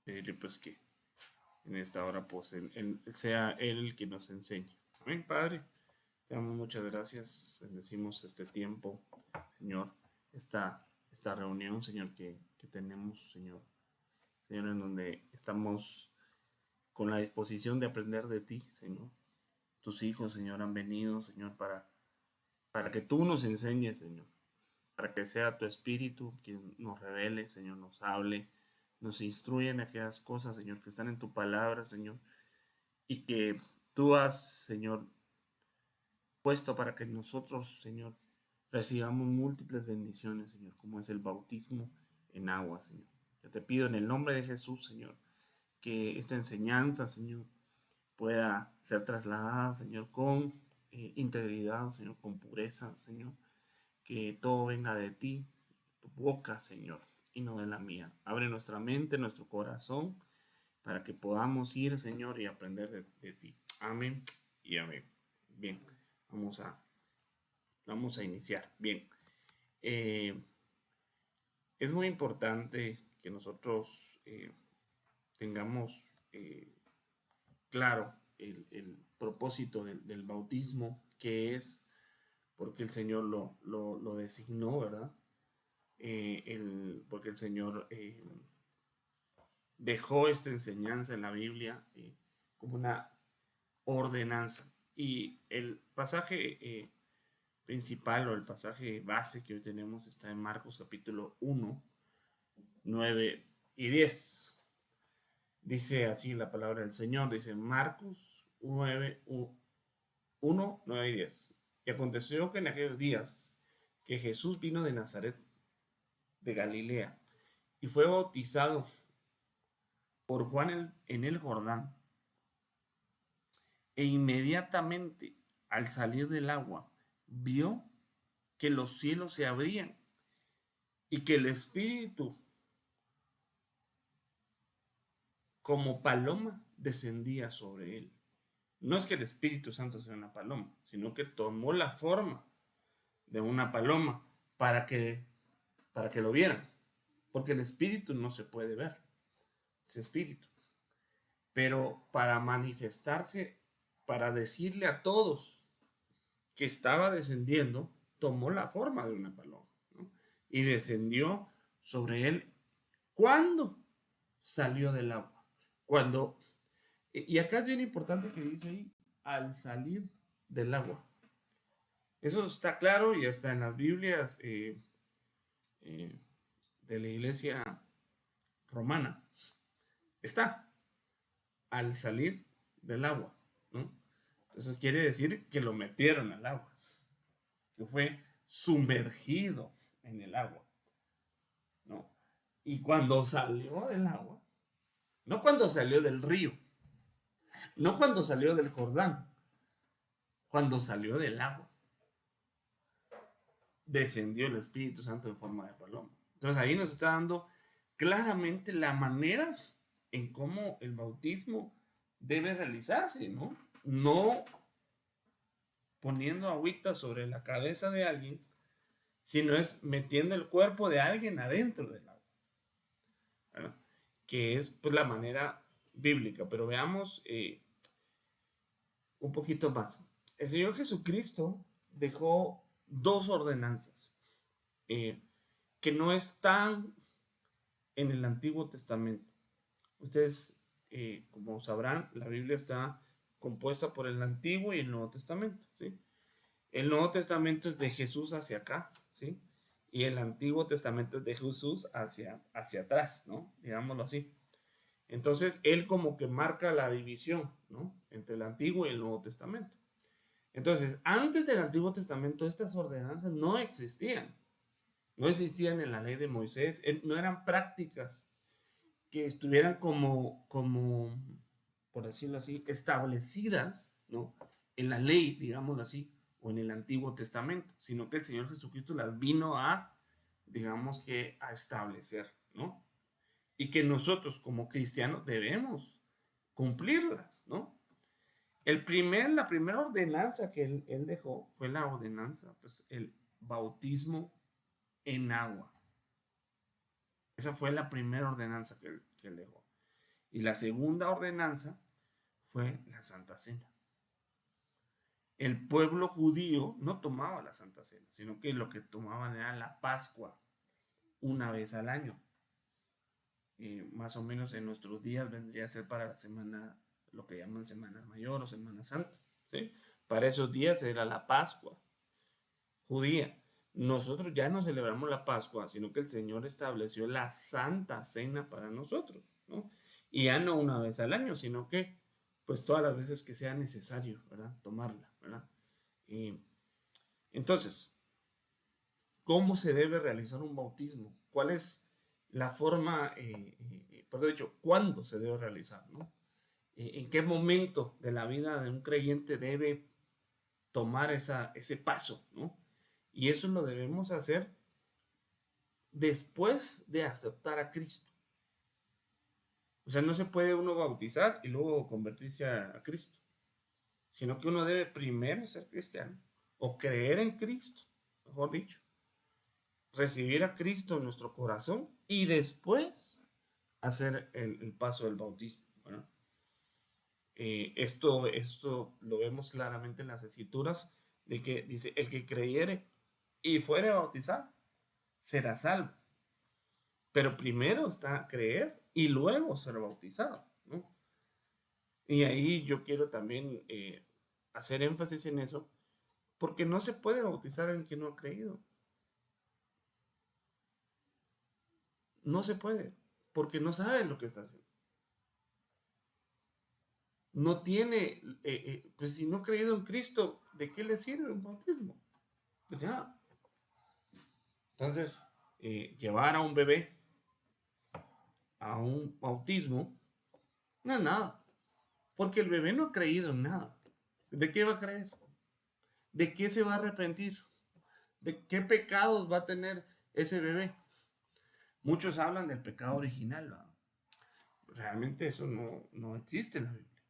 pedirle pues que en esta hora pues sea Él el que nos enseñe. Amén, Padre. Te damos muchas gracias. Bendecimos este tiempo, Señor, esta reunión, Señor, que tenemos, Señor. Señor, en donde estamos con la disposición de aprender de ti, Señor. Tus hijos, Señor, han venido, Señor, para que tú nos enseñes, Señor. Para que sea tu Espíritu quien nos revele, Señor, nos hable, nos instruya en aquellas cosas, Señor, que están en tu palabra, Señor. Y que tú has, Señor, puesto para que nosotros, Señor, recibamos múltiples bendiciones, Señor, como es el bautismo en agua, Señor. Yo te pido en el nombre de Jesús, Señor, que esta enseñanza, Señor, pueda ser trasladada, Señor, con integridad, Señor, con pureza, Señor. Que todo venga de ti, tu boca, Señor, y no de la mía. Abre nuestra mente, nuestro corazón, para que podamos ir, Señor, y aprender de ti. Amén y amén. Bien, vamos a iniciar. Bien, eh, es muy importante que nosotros tengamos claro el propósito del bautismo, que es porque el Señor lo designó, ¿verdad? Porque el Señor dejó esta enseñanza en la Biblia como una ordenanza. Y el pasaje principal o el pasaje base que hoy tenemos está en Marcos capítulo 1, 9 y 10. Dice así la palabra del Señor, dice Marcos 9, 1, 9 y 10. Y aconteció que en aquellos días que Jesús vino de Nazaret, de Galilea, y fue bautizado por Juan en el Jordán. E inmediatamente al salir del agua, vio que los cielos se abrían y que el Espíritu como paloma descendía sobre él. No es que el Espíritu Santo sea una paloma, sino que tomó la forma de una paloma para que lo vieran. Porque el Espíritu no se puede ver, ese Espíritu. Pero para manifestarse, para decirle a todos que estaba descendiendo, tomó la forma de una paloma, ¿no? Y descendió sobre él cuando salió del agua. Cuando, y acá es bien importante que dice ahí, al salir del agua. Eso está claro y está en las Biblias de la iglesia romana. Está al salir del agua, ¿no? Entonces quiere decir que lo metieron al agua, que fue sumergido en el agua, ¿no? Y cuando salió del agua, no cuando salió del río, no cuando salió del Jordán, cuando salió del agua, descendió el Espíritu Santo en forma de paloma. Entonces ahí nos está dando claramente la manera en cómo el bautismo debe realizarse, ¿no? No poniendo agüita sobre la cabeza de alguien, sino es metiendo el cuerpo de alguien adentro del agua, ¿verdad? Que es pues la manera bíblica. Pero veamos un poquito más. El Señor Jesucristo dejó dos ordenanzas que no están en el Antiguo Testamento. Ustedes, como sabrán, la Biblia está compuesta por el Antiguo y el Nuevo Testamento, ¿sí? El Nuevo Testamento es de Jesús hacia acá, ¿sí? Y el Antiguo Testamento es de Jesús hacia atrás, ¿no? Digámoslo así. Entonces, él como que marca la división, ¿no? Entre el Antiguo y el Nuevo Testamento. Entonces, antes del Antiguo Testamento, estas ordenanzas no existían. No existían en la ley de Moisés, no eran prácticas que estuvieran como, por decirlo así, establecidas, ¿no? En la ley, digámoslo así, o en el Antiguo Testamento, sino que el Señor Jesucristo las vino a, digamos que, a establecer, ¿no? Y que nosotros como cristianos debemos cumplirlas, ¿no? La primera ordenanza que él dejó fue la ordenanza, pues el bautismo en agua. Esa fue la primera ordenanza que él dejó. Y la segunda ordenanza fue la Santa Cena. El pueblo judío no tomaba la Santa Cena, sino que lo que tomaban era la Pascua una vez al año. Más o menos en nuestros días vendría a ser para la semana, lo que llaman Semana Mayor o Semana Santa, ¿sí? Para esos días era la Pascua judía. Nosotros ya no celebramos la Pascua, sino que el Señor estableció la Santa Cena para nosotros, ¿no? Y ya no una vez al año, sino que pues todas las veces que sea necesario, ¿verdad? Tomarla, ¿verdad? Entonces, ¿cómo se debe realizar un bautismo? ¿Cuál es la forma, perdón dicho, cuándo se debe realizar, ¿no? ¿En qué momento de la vida de un creyente debe tomar ese paso, ¿no? Y eso lo debemos hacer después de aceptar a Cristo. O sea, no se puede uno bautizar y luego convertirse a Cristo, sino que uno debe primero ser cristiano o creer en Cristo, mejor dicho, recibir a Cristo en nuestro corazón y después hacer el paso del bautismo, ¿verdad? Esto lo vemos claramente en las escrituras de que dice, el que creyere y fuere bautizado será salvo. Pero primero está creer y luego ser bautizado, ¿no? Y ahí yo quiero también hacer énfasis en eso, porque no se puede bautizar el que no ha creído. No se puede, porque no sabe lo que está haciendo. No tiene, pues si no ha creído en Cristo, ¿de qué le sirve un bautismo? Pues ya. Entonces, llevar a un bebé a un bautismo no es nada, porque el bebé no ha creído en nada. ¿De qué va a creer? ¿De qué se va a arrepentir? ¿De qué pecados va a tener ese bebé? Muchos hablan del pecado original, ¿no? Realmente eso no existe en la Biblia.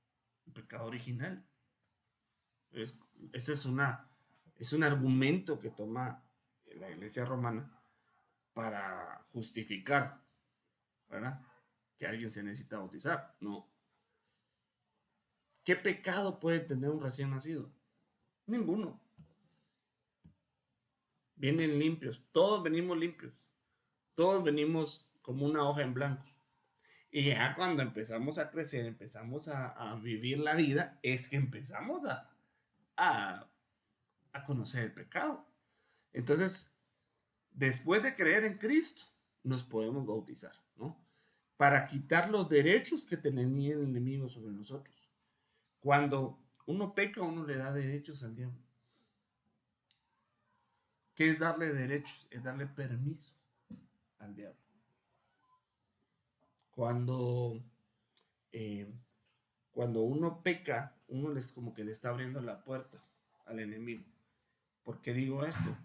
El pecado original. Ese es un argumento que toma la Iglesia romana para justificar, ¿verdad?, que alguien se necesita bautizar. No. ¿Qué pecado puede tener un recién nacido? Ninguno. Vienen limpios. Todos venimos limpios. Todos venimos como una hoja en blanco. Y ya cuando empezamos a crecer, empezamos a vivir la vida, es que empezamos a, a conocer el pecado. Entonces, después de creer en Cristo, nos podemos bautizar, ¿no? Para quitar los derechos que tenía el enemigo sobre nosotros. Cuando uno peca, uno le da derechos al diablo. ¿Qué es darle derechos? Es darle permiso al diablo. Cuando, eh, cuando uno peca, uno les como que le está abriendo la puerta al enemigo. ¿Por qué digo esto?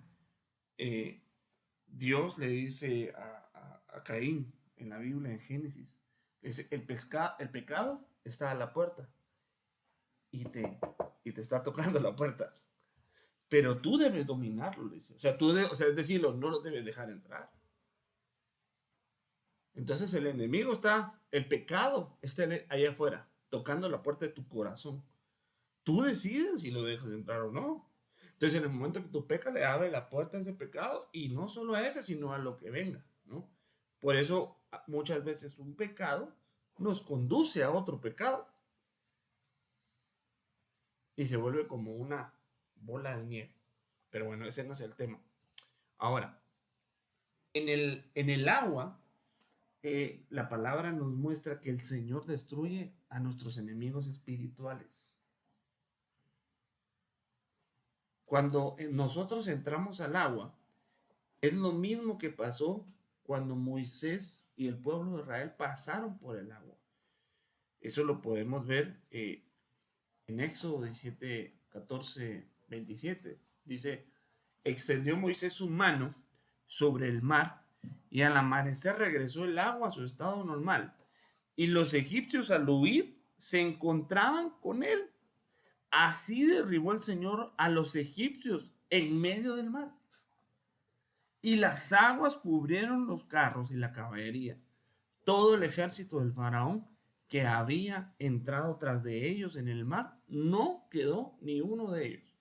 Dios le dice a Caín en la Biblia, en Génesis, dice, el pecado está a la puerta y te está tocando la puerta, pero tú debes dominarlo, le dice. O sea, es decirlo, no lo debes dejar entrar. Entonces el enemigo el pecado está allá afuera, tocando la puerta de tu corazón. Tú decides si lo dejas entrar o no. Entonces en el momento que tú pecas, le abre la puerta a ese pecado, y no solo a ese, sino a lo que venga, ¿no? Por eso muchas veces un pecado nos conduce a otro pecado y se vuelve como una bola de nieve. Pero bueno, ese no es el tema. Ahora, en el agua, la palabra nos muestra que el Señor destruye a nuestros enemigos espirituales. Cuando nosotros entramos al agua, es lo mismo que pasó cuando Moisés y el pueblo de Israel pasaron por el agua. Eso lo podemos ver en Éxodo 17, 14, 27. Dice, extendió Moisés su mano sobre el mar, y al amanecer regresó el agua a su estado normal. Y los egipcios, al huir, se encontraban con él. Así derribó el Señor a los egipcios en medio del mar. Y las aguas cubrieron los carros y la caballería. Todo el ejército del faraón que había entrado tras de ellos en el mar, no quedó ni uno de ellos.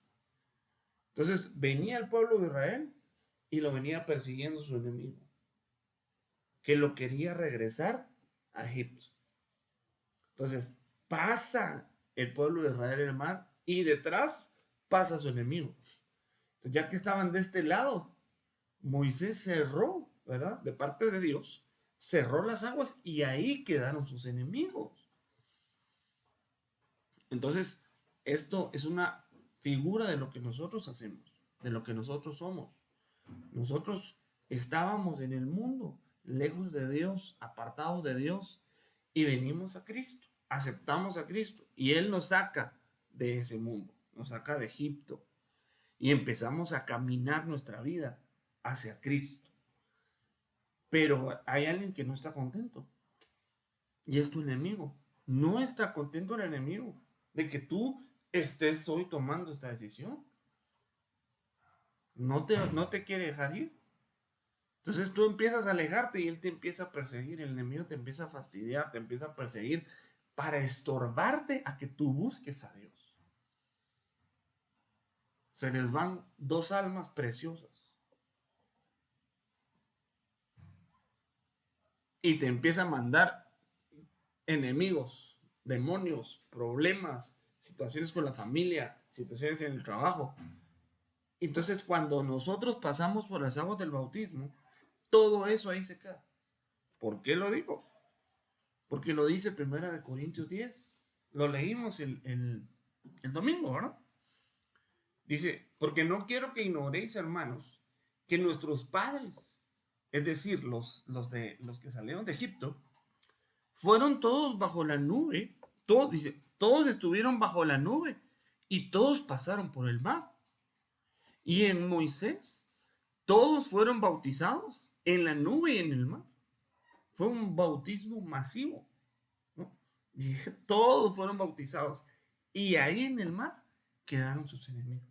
Entonces venía el pueblo de Israel y lo venía persiguiendo su enemigo, que lo quería regresar a Egipto. Entonces pasa el pueblo de Israel el mar y detrás pasa su enemigo. Entonces, ya que estaban de este lado, Moisés cerró, ¿verdad? De parte de Dios, cerró las aguas y ahí quedaron sus enemigos. Entonces, esto es una figura de lo que nosotros hacemos, de lo que nosotros somos. Nosotros estábamos en el mundo, lejos de Dios, apartados de Dios, y venimos a Cristo, aceptamos a Cristo, y Él nos saca de ese mundo, nos saca de Egipto, y empezamos a caminar nuestra vida hacia Cristo. Pero hay alguien que no está contento, y es tu enemigo. No está contento el enemigo de que tú estés hoy tomando esta decisión. No te quiere dejar ir. Entonces tú empiezas a alejarte y él te empieza a perseguir, el enemigo te empieza a fastidiar, te empieza a perseguir para estorbarte a que tú busques a Dios. Se les van dos almas preciosas. Y te empieza a mandar enemigos, demonios, problemas, situaciones con la familia, situaciones en el trabajo. Entonces cuando nosotros pasamos por las aguas del bautismo, todo eso ahí se queda. ¿Por qué lo digo? Porque lo dice 1 Corintios 10. Lo leímos el domingo, ¿verdad? Dice, porque no quiero que ignoréis, hermanos, que nuestros padres, es decir, los que salieron de Egipto, fueron todos bajo la nube. Todos, dice, todos estuvieron bajo la nube y todos pasaron por el mar. Y en Moisés, todos fueron bautizados en la nube y en el mar. Fue un bautismo masivo, ¿no? Y todos fueron bautizados. Y ahí en el mar quedaron sus enemigos.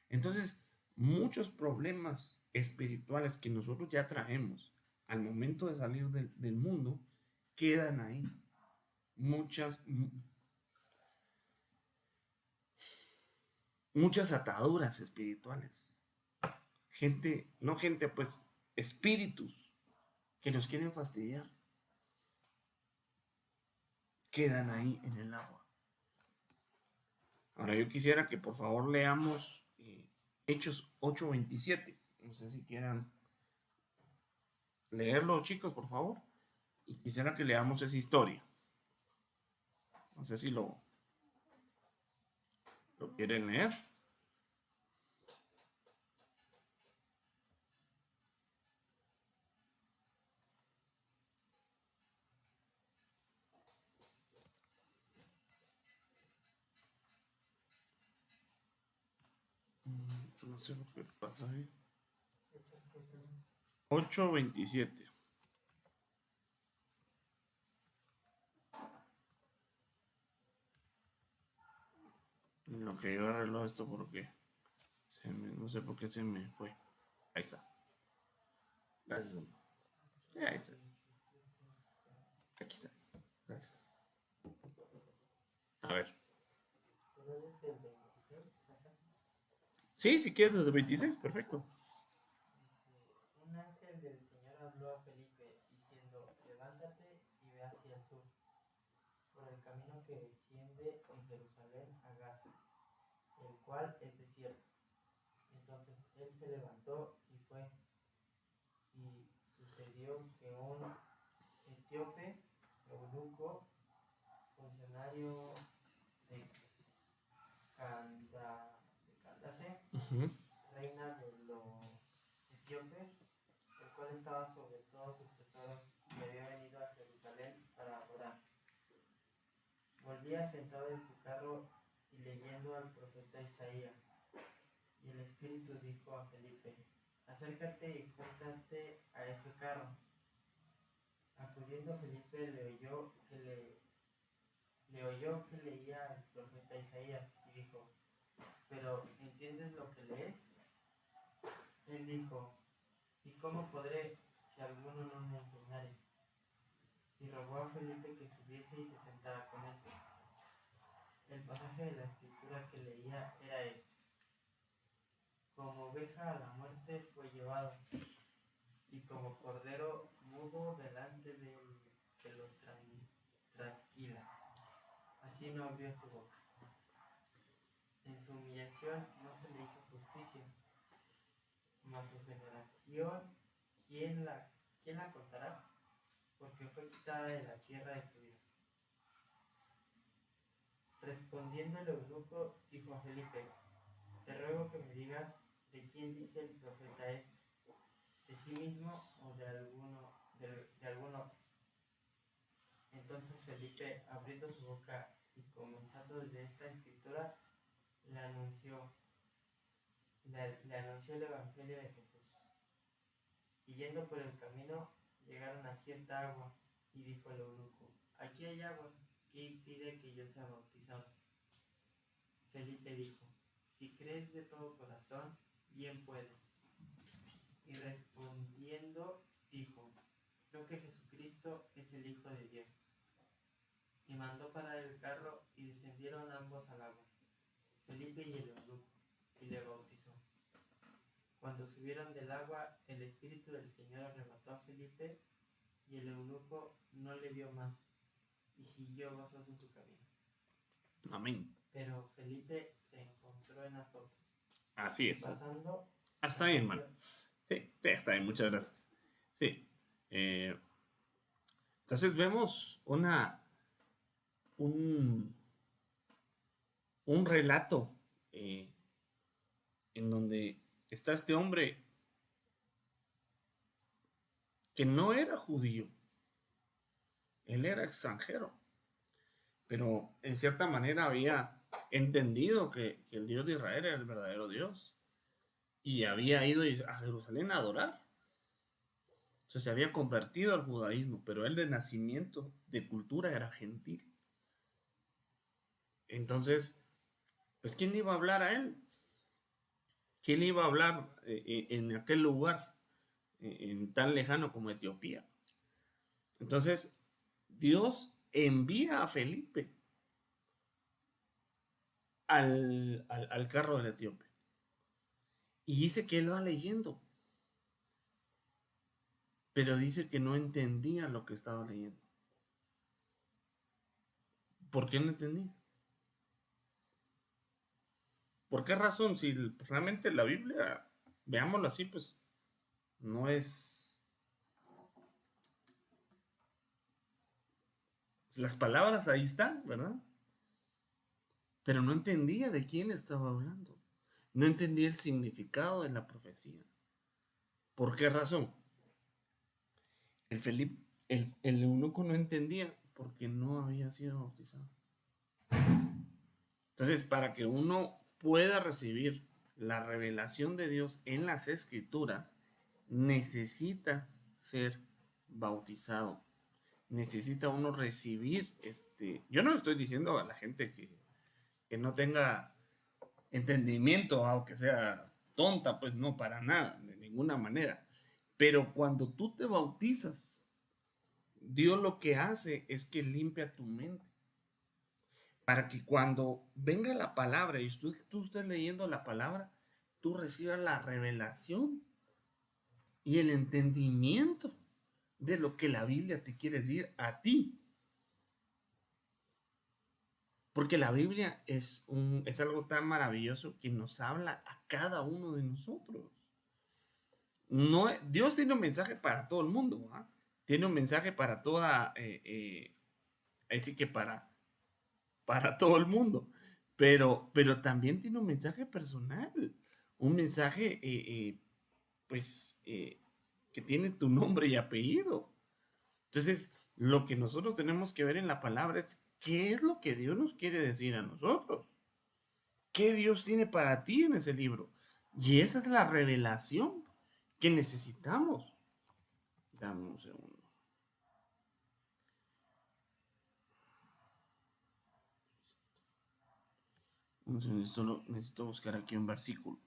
Entonces, muchos problemas espirituales que nosotros ya traemos al momento de salir del mundo quedan ahí. Muchas ataduras espirituales. Pues espíritus que nos quieren fastidiar, quedan ahí en el agua. Ahora yo quisiera que por favor leamos Hechos 8:27. No sé si quieran leerlo, chicos, por favor. Y quisiera que leamos esa historia. No sé si lo quieren leer. No sé lo que pasa ahí. 8:27. En lo que yo arreglo esto porque no sé por qué se me fue. Ahí está. Gracias. Ahí está. Aquí está. Gracias. A ver. Sí, si quieres desde 26, perfecto. Dice, un ángel del Señor habló a Felipe diciendo, levántate y ve hacia el sur, por el camino que desciende en Jerusalén a Gaza, el cual es desierto. Entonces él se levantó y fue, y sucedió que un etíope, eunuco, funcionario de Candace, reina de los etíopes, el cual estaba sobre todos sus tesoros y había venido a Jerusalén para adorar. Volvía sentado en su carro y leyendo al profeta Isaías. Y el Espíritu dijo a Felipe, acércate y júntate a ese carro. Acudiendo Felipe le oyó que leía al profeta Isaías y dijo, ¿pero entiendes lo que lees? Él dijo, ¿y cómo podré si alguno no me enseñare? y rogó a Felipe que subiese y se sentara con él. El pasaje de la escritura que leía era este: como oveja a la muerte fue llevado, y como cordero mudo delante del que lo trasquila, así no abrió su boca. En su humillación no se le hizo justicia, mas su generación, ¿quién la contará? Porque fue quitada de la tierra de su vida. Respondiendo el eunuco, dijo a Felipe: te ruego que me digas de quién dice el profeta esto, de sí mismo o de algún otro. Entonces Felipe, abriendo su boca y comenzando desde esta escritura, le anunció el evangelio de Jesús. Y yendo por el camino, llegaron a cierta agua, y dijo el eunuco: aquí hay agua, ¿qué impide que yo sea bautizado? Felipe dijo: si crees de todo corazón, bien puedes. Y respondiendo dijo: creo que Jesucristo es el Hijo de Dios. Y mandó parar el carro, y descendieron ambos al agua, Felipe y el eunuco, y le bautizó. Cuando subieron del agua, el Espíritu del Señor arrebató a Felipe, y el eunuco no le vio más, y siguió gozoso su camino. Amén. Pero Felipe se encontró en Azoto. Así es. Pasando. Está bien, hermano. Sí, está bien, muchas gracias. Sí. Entonces vemos un relato en donde está este hombre que no era judío, él era extranjero, pero en cierta manera había entendido que el Dios de Israel era el verdadero Dios y había ido a Jerusalén a adorar. O sea, se había convertido al judaísmo, pero él de nacimiento, de cultura, era gentil. Entonces, pues, ¿quién le iba a hablar a él? ¿Quién le iba a hablar en aquel lugar, en tan lejano como Etiopía? Entonces, Dios envía a Felipe al carro del etíope. Y dice que él va leyendo. Pero dice que no entendía lo que estaba leyendo. ¿Por qué no entendía? ¿Por qué razón? Si realmente la Biblia, veámoslo así, pues no es... Las palabras ahí están, ¿verdad? Pero no entendía de quién estaba hablando. No entendía el significado de la profecía. ¿Por qué razón? El eunuco no entendía porque no había sido bautizado. Entonces, para que uno pueda recibir la revelación de Dios en las escrituras, necesita ser bautizado. Necesita uno recibir Yo no le estoy diciendo a la gente que no tenga entendimiento, aunque sea tonta, pues no, para nada, de ninguna manera. Pero cuando tú te bautizas, Dios lo que hace es que limpia tu mente. Para que cuando venga la palabra y tú estés leyendo la palabra, tú recibas la revelación y el entendimiento de lo que la Biblia te quiere decir a ti. Porque la Biblia es algo tan maravilloso que nos habla a cada uno de nosotros. No, Dios tiene un mensaje para todo el mundo, ¿eh? Tiene un mensaje para toda, así que para todo el mundo, pero también tiene un mensaje personal, un mensaje que tiene tu nombre y apellido. Entonces, lo que nosotros tenemos que ver en la palabra es qué es lo que Dios nos quiere decir a nosotros, qué Dios tiene para ti en ese libro. Y esa es la revelación que necesitamos. Dame un segundo. Necesito buscar aquí un versículo.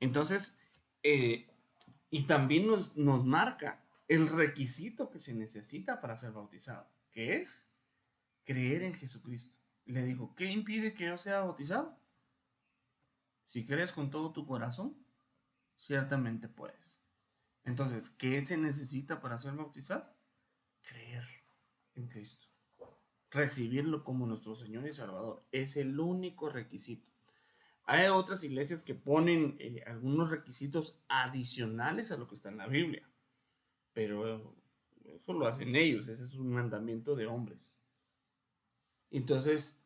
Entonces, y también nos marca el requisito que se necesita para ser bautizado, que es creer en Jesucristo. Le dijo, ¿qué impide que yo sea bautizado? Si crees con todo tu corazón, ciertamente puedes. Entonces, ¿qué se necesita para ser bautizado? Creer en Cristo. Recibirlo como nuestro Señor y Salvador. Es el único requisito. Hay otras iglesias que ponen algunos requisitos adicionales a lo que está en la Biblia, pero eso lo hacen ellos, ese es un mandamiento de hombres. Entonces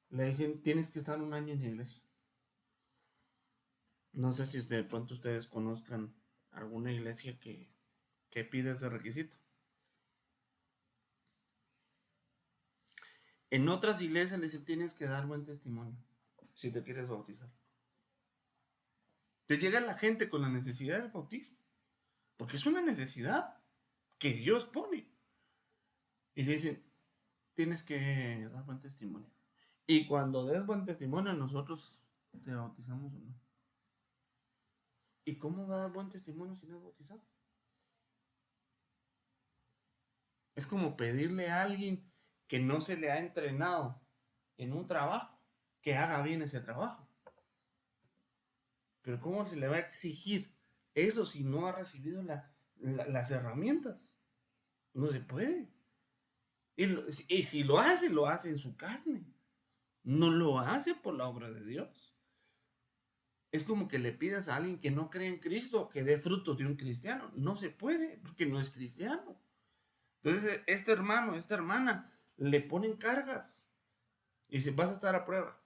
le dicen, tienes que estar un año en la iglesia. No sé si de pronto ustedes conozcan alguna iglesia que pide ese requisito. En otras iglesias le dicen, tienes que dar buen testimonio si te quieres bautizar. Te llega la gente con la necesidad del bautismo, porque es una necesidad que Dios pone. Y le dicen, tienes que dar buen testimonio. Y cuando des buen testimonio, nosotros te bautizamos o no. ¿Y cómo va a dar buen testimonio si no es bautizado? Es como pedirle a alguien que no se le ha entrenado en un trabajo, que haga bien ese trabajo. Pero ¿cómo se le va a exigir eso si no ha recibido las herramientas? No se puede. Y si lo hace en su carne. No lo hace por la obra de Dios. Es como que le pidas a alguien que no cree en Cristo que dé frutos de un cristiano. No se puede, porque no es cristiano. Entonces, este hermano, esta hermana, le ponen cargas. Y si vas a estar a prueba.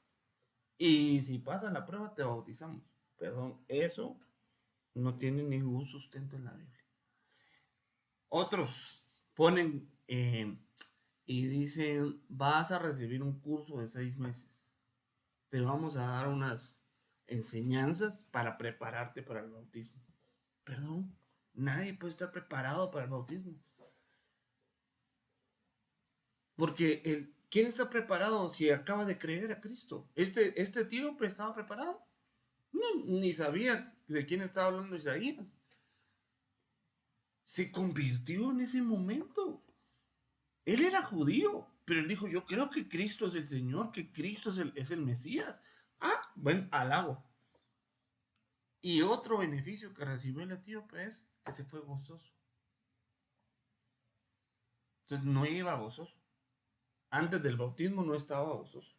Y si pasa la prueba, te bautizamos. Perdón, eso no tiene ningún sustento en la Biblia. Otros ponen y dicen, vas a recibir un curso de 6 meses. Te vamos a dar unas enseñanzas para prepararte para el bautismo. Perdón, nadie puede estar preparado para el bautismo. Porque ¿quién está preparado si acaba de creer a Cristo? Este tío estaba preparado. No, ni sabía de quién estaba hablando Isaías. Se convirtió en ese momento. Él era judío, pero él dijo, yo creo que Cristo es el Señor, que Cristo es el Mesías. Ah, bueno, al agua. Y otro beneficio que recibió el etíope es que se fue gozoso. Entonces no iba gozoso. Antes del bautismo no estaba gozoso.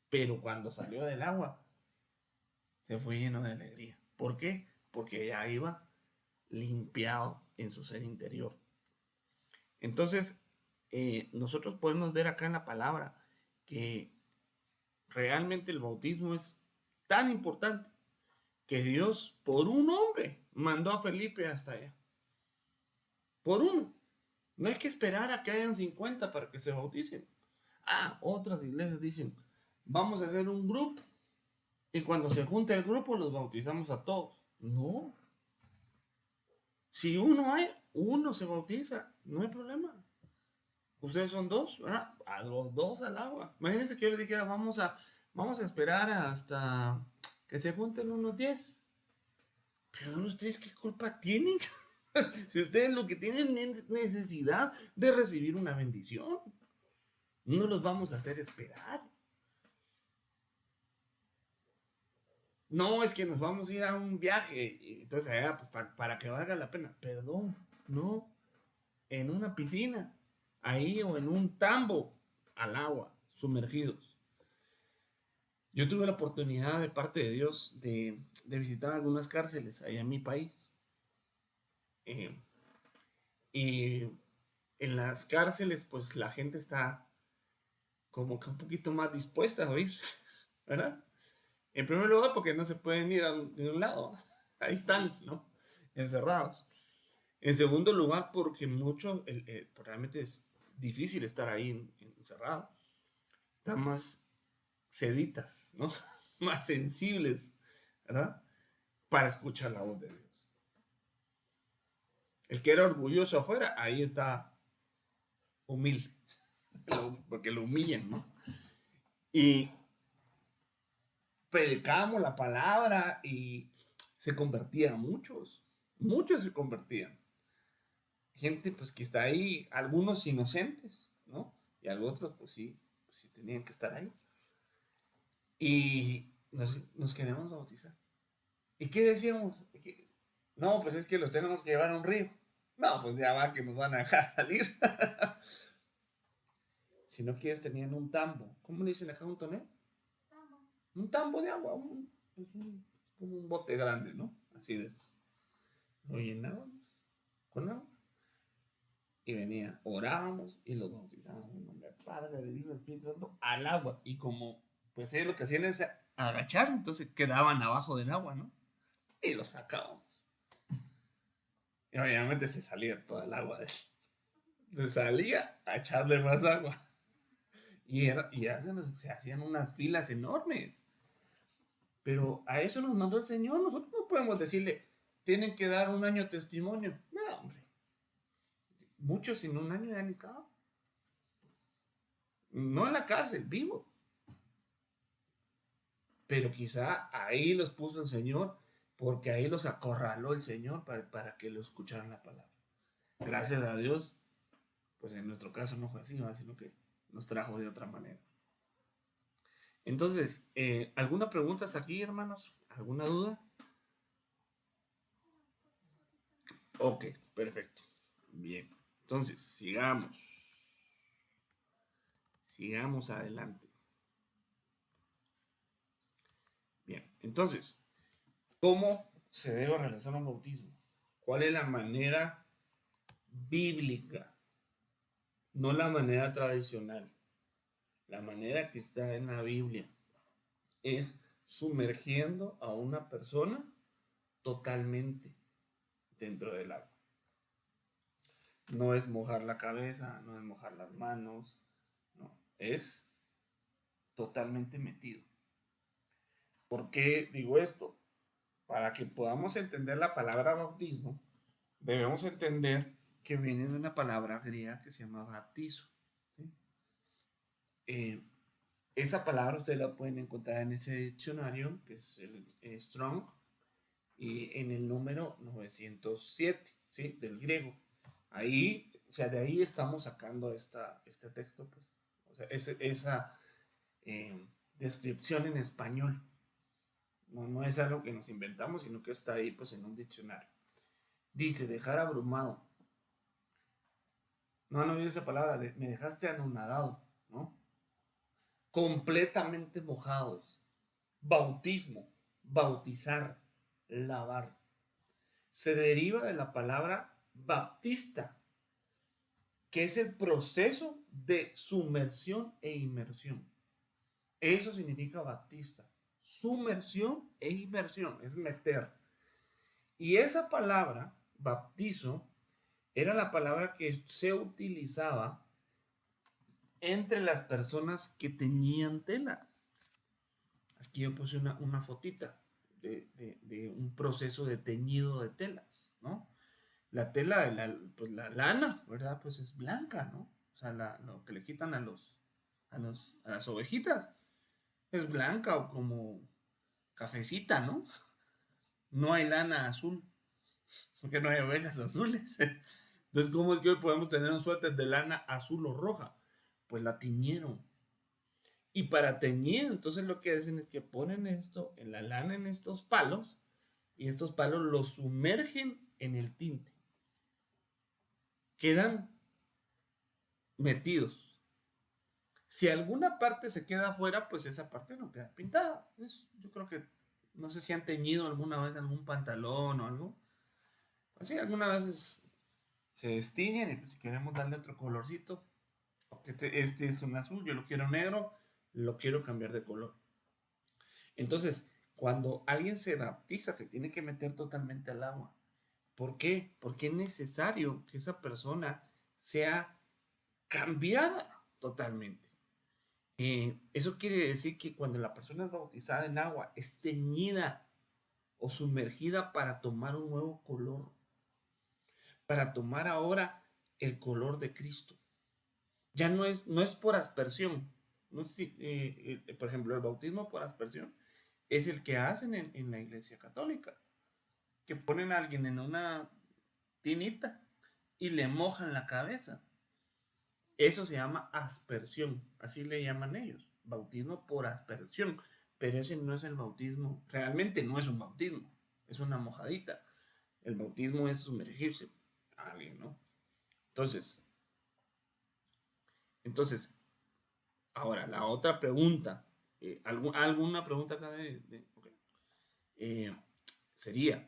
Pero cuando salió del agua, se fue lleno de alegría. ¿Por qué? Porque ya iba limpiado en su ser interior. Entonces, nosotros podemos ver acá en la palabra que realmente el bautismo es tan importante que Dios, por un hombre, mandó a Felipe hasta allá. Por uno. No hay que esperar a que hayan 50 para que se bauticen. Otras iglesias dicen, vamos a hacer un grupo y cuando se junte el grupo los bautizamos a todos. No. Si uno se bautiza, no hay problema. Ustedes son dos, ¿verdad? A los dos al agua. Imagínense que yo les dijera, vamos a esperar hasta que se junten unos 10. Perdón, ¿ustedes qué culpa tienen? Si ustedes lo que tienen es necesidad de recibir una bendición, no los vamos a hacer esperar. No, es que nos vamos a ir a un viaje, entonces allá, pues, para que valga la pena. Perdón, no, en una piscina, ahí o en un tambo, al agua, sumergidos. Yo tuve la oportunidad de parte de Dios de visitar algunas cárceles allá en mi país. Y en las cárceles, pues la gente está como que un poquito más dispuesta a oír, ¿verdad? En primer lugar, porque no se pueden ir de un lado. Ahí están, ¿no? Encerrados. En segundo lugar, porque realmente es difícil estar ahí encerrado. Están más seditas, ¿no? Más sensibles, ¿verdad? Para escuchar la voz de Dios. El que era orgulloso afuera, ahí está humilde, porque lo humillan, ¿no? Y predicamos la palabra y se convertían muchos se convertían. Gente pues que está ahí, algunos inocentes, ¿no? Y otros pues sí tenían que estar ahí. Y nos queremos bautizar. ¿Y qué decíamos? No, pues es que los tenemos que llevar a un río. No, pues ya va que nos van a dejar salir. Sino que ellos tenían un tambo. ¿Cómo le dicen acá un tonel? Tambo. Un tambo de agua. Como un bote grande, ¿no? Así de estos. Lo llenábamos con agua. Y venía, orábamos y los bautizábamos en nombre del Padre, del Hijo y del Espíritu Santo al agua. Y como, pues ellos lo que hacían es agacharse, entonces quedaban abajo del agua, ¿no? Y los sacábamos. Y obviamente se salía toda el agua de él. Se salía a echarle más agua. Y ya se hacían unas filas enormes. Pero a eso nos mandó el Señor. Nosotros no podemos decirle, tienen que dar un año testimonio. No, hombre. Muchos en un año ya ni estaban. No en la cárcel, vivo. Pero quizá ahí los puso el Señor, porque ahí los acorraló el Señor para que lo escucharan la palabra. Gracias a Dios, pues en nuestro caso no fue así, ¿no? Sino que nos trajo de otra manera. Entonces, ¿alguna pregunta hasta aquí, hermanos? ¿Alguna duda? Ok, perfecto. Bien. Entonces, sigamos adelante. Bien, entonces, ¿cómo se debe realizar un bautismo? ¿Cuál es la manera bíblica? No la manera tradicional. La manera que está en la Biblia es sumergiendo a una persona totalmente dentro del agua. No es mojar la cabeza, no es mojar las manos, no, es totalmente metido. ¿Por qué digo esto? Para que podamos entender la palabra bautismo, debemos entender que viene de una palabra griega que se llama baptizo. ¿Sí? Esa palabra ustedes la pueden encontrar en ese diccionario, que es el Strong, y en el número 907, ¿sí? Del griego. Ahí, o sea, de ahí estamos sacando este texto, pues, o sea, esa descripción en español. No es algo que nos inventamos, sino que está ahí, pues, en un diccionario. Dice, dejar abrumado. No han oído esa palabra, me dejaste anonadado, ¿no? Completamente mojados. Bautismo, bautizar, lavar. Se deriva de la palabra baptista, que es el proceso de sumersión e inmersión. Eso significa baptista. Sumersión e inmersión, es meter. Y esa palabra, baptizo, era la palabra que se utilizaba entre las personas que tenían telas. Aquí yo puse una fotita de un proceso de teñido de telas, ¿no? La tela, pues la lana, ¿verdad? Pues es blanca, ¿no? O sea, lo que le quitan a las ovejitas es blanca o como cafecita, ¿no? No hay lana azul, porque no hay ovejas azules. Entonces, ¿cómo es que hoy podemos tener un suéter de lana azul o roja? Pues la tiñeron. Y para teñir, entonces lo que hacen es que ponen esto en la lana, en estos palos, y estos palos los sumergen en el tinte. Quedan metidos. Si alguna parte se queda afuera, pues esa parte no queda pintada. Yo creo que, no sé si han teñido alguna vez algún pantalón o algo. Así, alguna vez se destiñen y pues si queremos darle otro colorcito, este es un azul, yo lo quiero negro, lo quiero cambiar de color. Entonces, cuando alguien se bautiza, se tiene que meter totalmente al agua. ¿Por qué? Porque es necesario que esa persona sea cambiada totalmente. Eso quiere decir que cuando la persona es bautizada en agua, es teñida o sumergida para tomar un nuevo color, para tomar ahora el color de Cristo. Ya no es por aspersión. No sé si, por ejemplo, el bautismo por aspersión es el que hacen en la Iglesia Católica. que ponen a alguien en una tinita y le mojan la cabeza. Eso se llama aspersión, así le llaman ellos, bautismo por aspersión, pero ese no es el bautismo, realmente no es un bautismo, es una mojadita. El bautismo es sumergirse a alguien, ¿no? Entonces, ahora la otra pregunta, ¿alguna pregunta acá okay. Sería,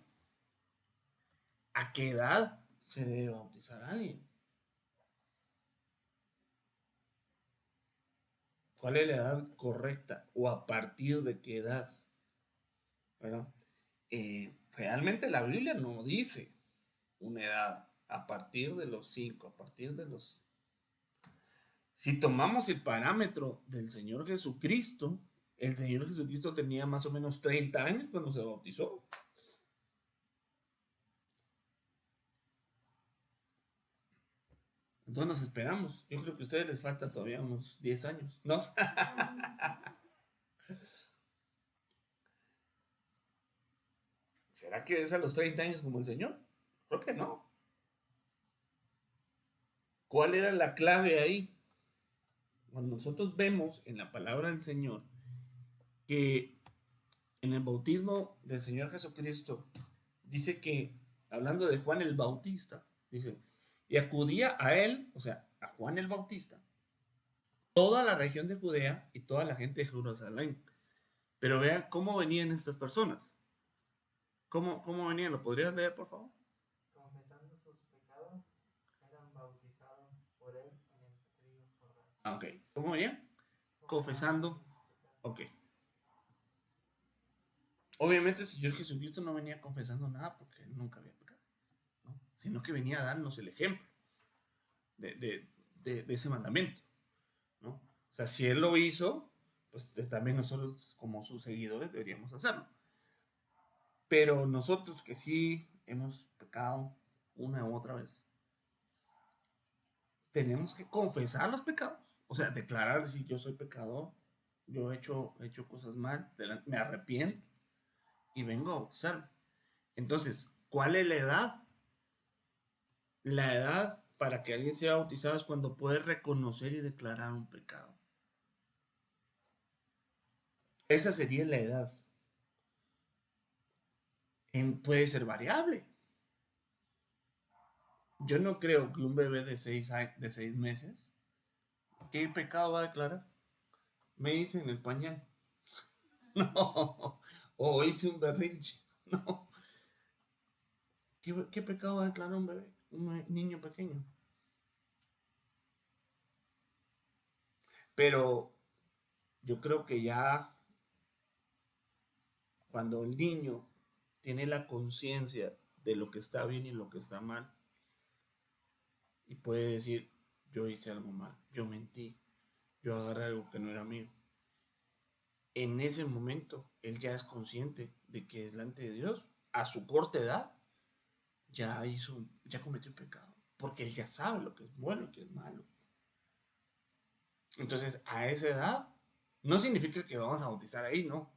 ¿a qué edad se debe bautizar a alguien? ¿Cuál es la edad correcta? ¿O a partir de qué edad? ¿Verdad? Realmente la Biblia no dice una edad a partir de los 5, a partir de los... Si tomamos el parámetro del Señor Jesucristo, el Señor Jesucristo tenía más o menos 30 años cuando se bautizó. Entonces nos esperamos. Yo creo que a ustedes les falta todavía unos 10 años, ¿no? ¿Será que es a los 30 años como el Señor? Creo que no. ¿Cuál era la clave ahí? Cuando nosotros vemos en la palabra del Señor que en el bautismo del Señor Jesucristo dice que, hablando de Juan el Bautista, dice, y acudía a él, o sea, a Juan el Bautista, toda la región de Judea y toda la gente de Jerusalén. Pero vean cómo venían estas personas. ¿Cómo venían? ¿Lo podrías leer, por favor? Confesando sus pecados, eran bautizados por él en el río Jordán. Ok. ¿Cómo venían? Confesando. Ok. Obviamente el Señor Jesucristo no venía confesando nada porque él nunca había pecado, ¿no? Sino que venía a darnos el ejemplo de ese mandamiento, ¿no? O sea, si él lo hizo, pues también nosotros como sus seguidores deberíamos hacerlo. Pero nosotros que sí hemos pecado una u otra vez, tenemos que confesar los pecados. O sea, declarar, decir, yo soy pecador, yo he hecho cosas mal, me arrepiento y vengo a bautizarme. Entonces, ¿cuál es la edad? La edad para que alguien sea bautizado es cuando puede reconocer y declarar un pecado. Esa sería la edad. Puede ser variable. Yo no creo que un bebé de 6 meses, ¿qué pecado va a declarar? Me dicen el pañal. No. O hice un berrinche. No. ¿Qué pecado va a declarar un bebé? Un niño pequeño. Pero yo creo que ya cuando el niño tiene la conciencia de lo que está bien y lo que está mal, y puede decir, yo hice algo mal, yo mentí, yo agarré algo que no era mío. En ese momento, él ya es consciente de que delante de Dios, a su corta edad, ya cometió un pecado, porque él ya sabe lo que es bueno y que es malo. Entonces, a esa edad, no significa que vamos a bautizar ahí, no.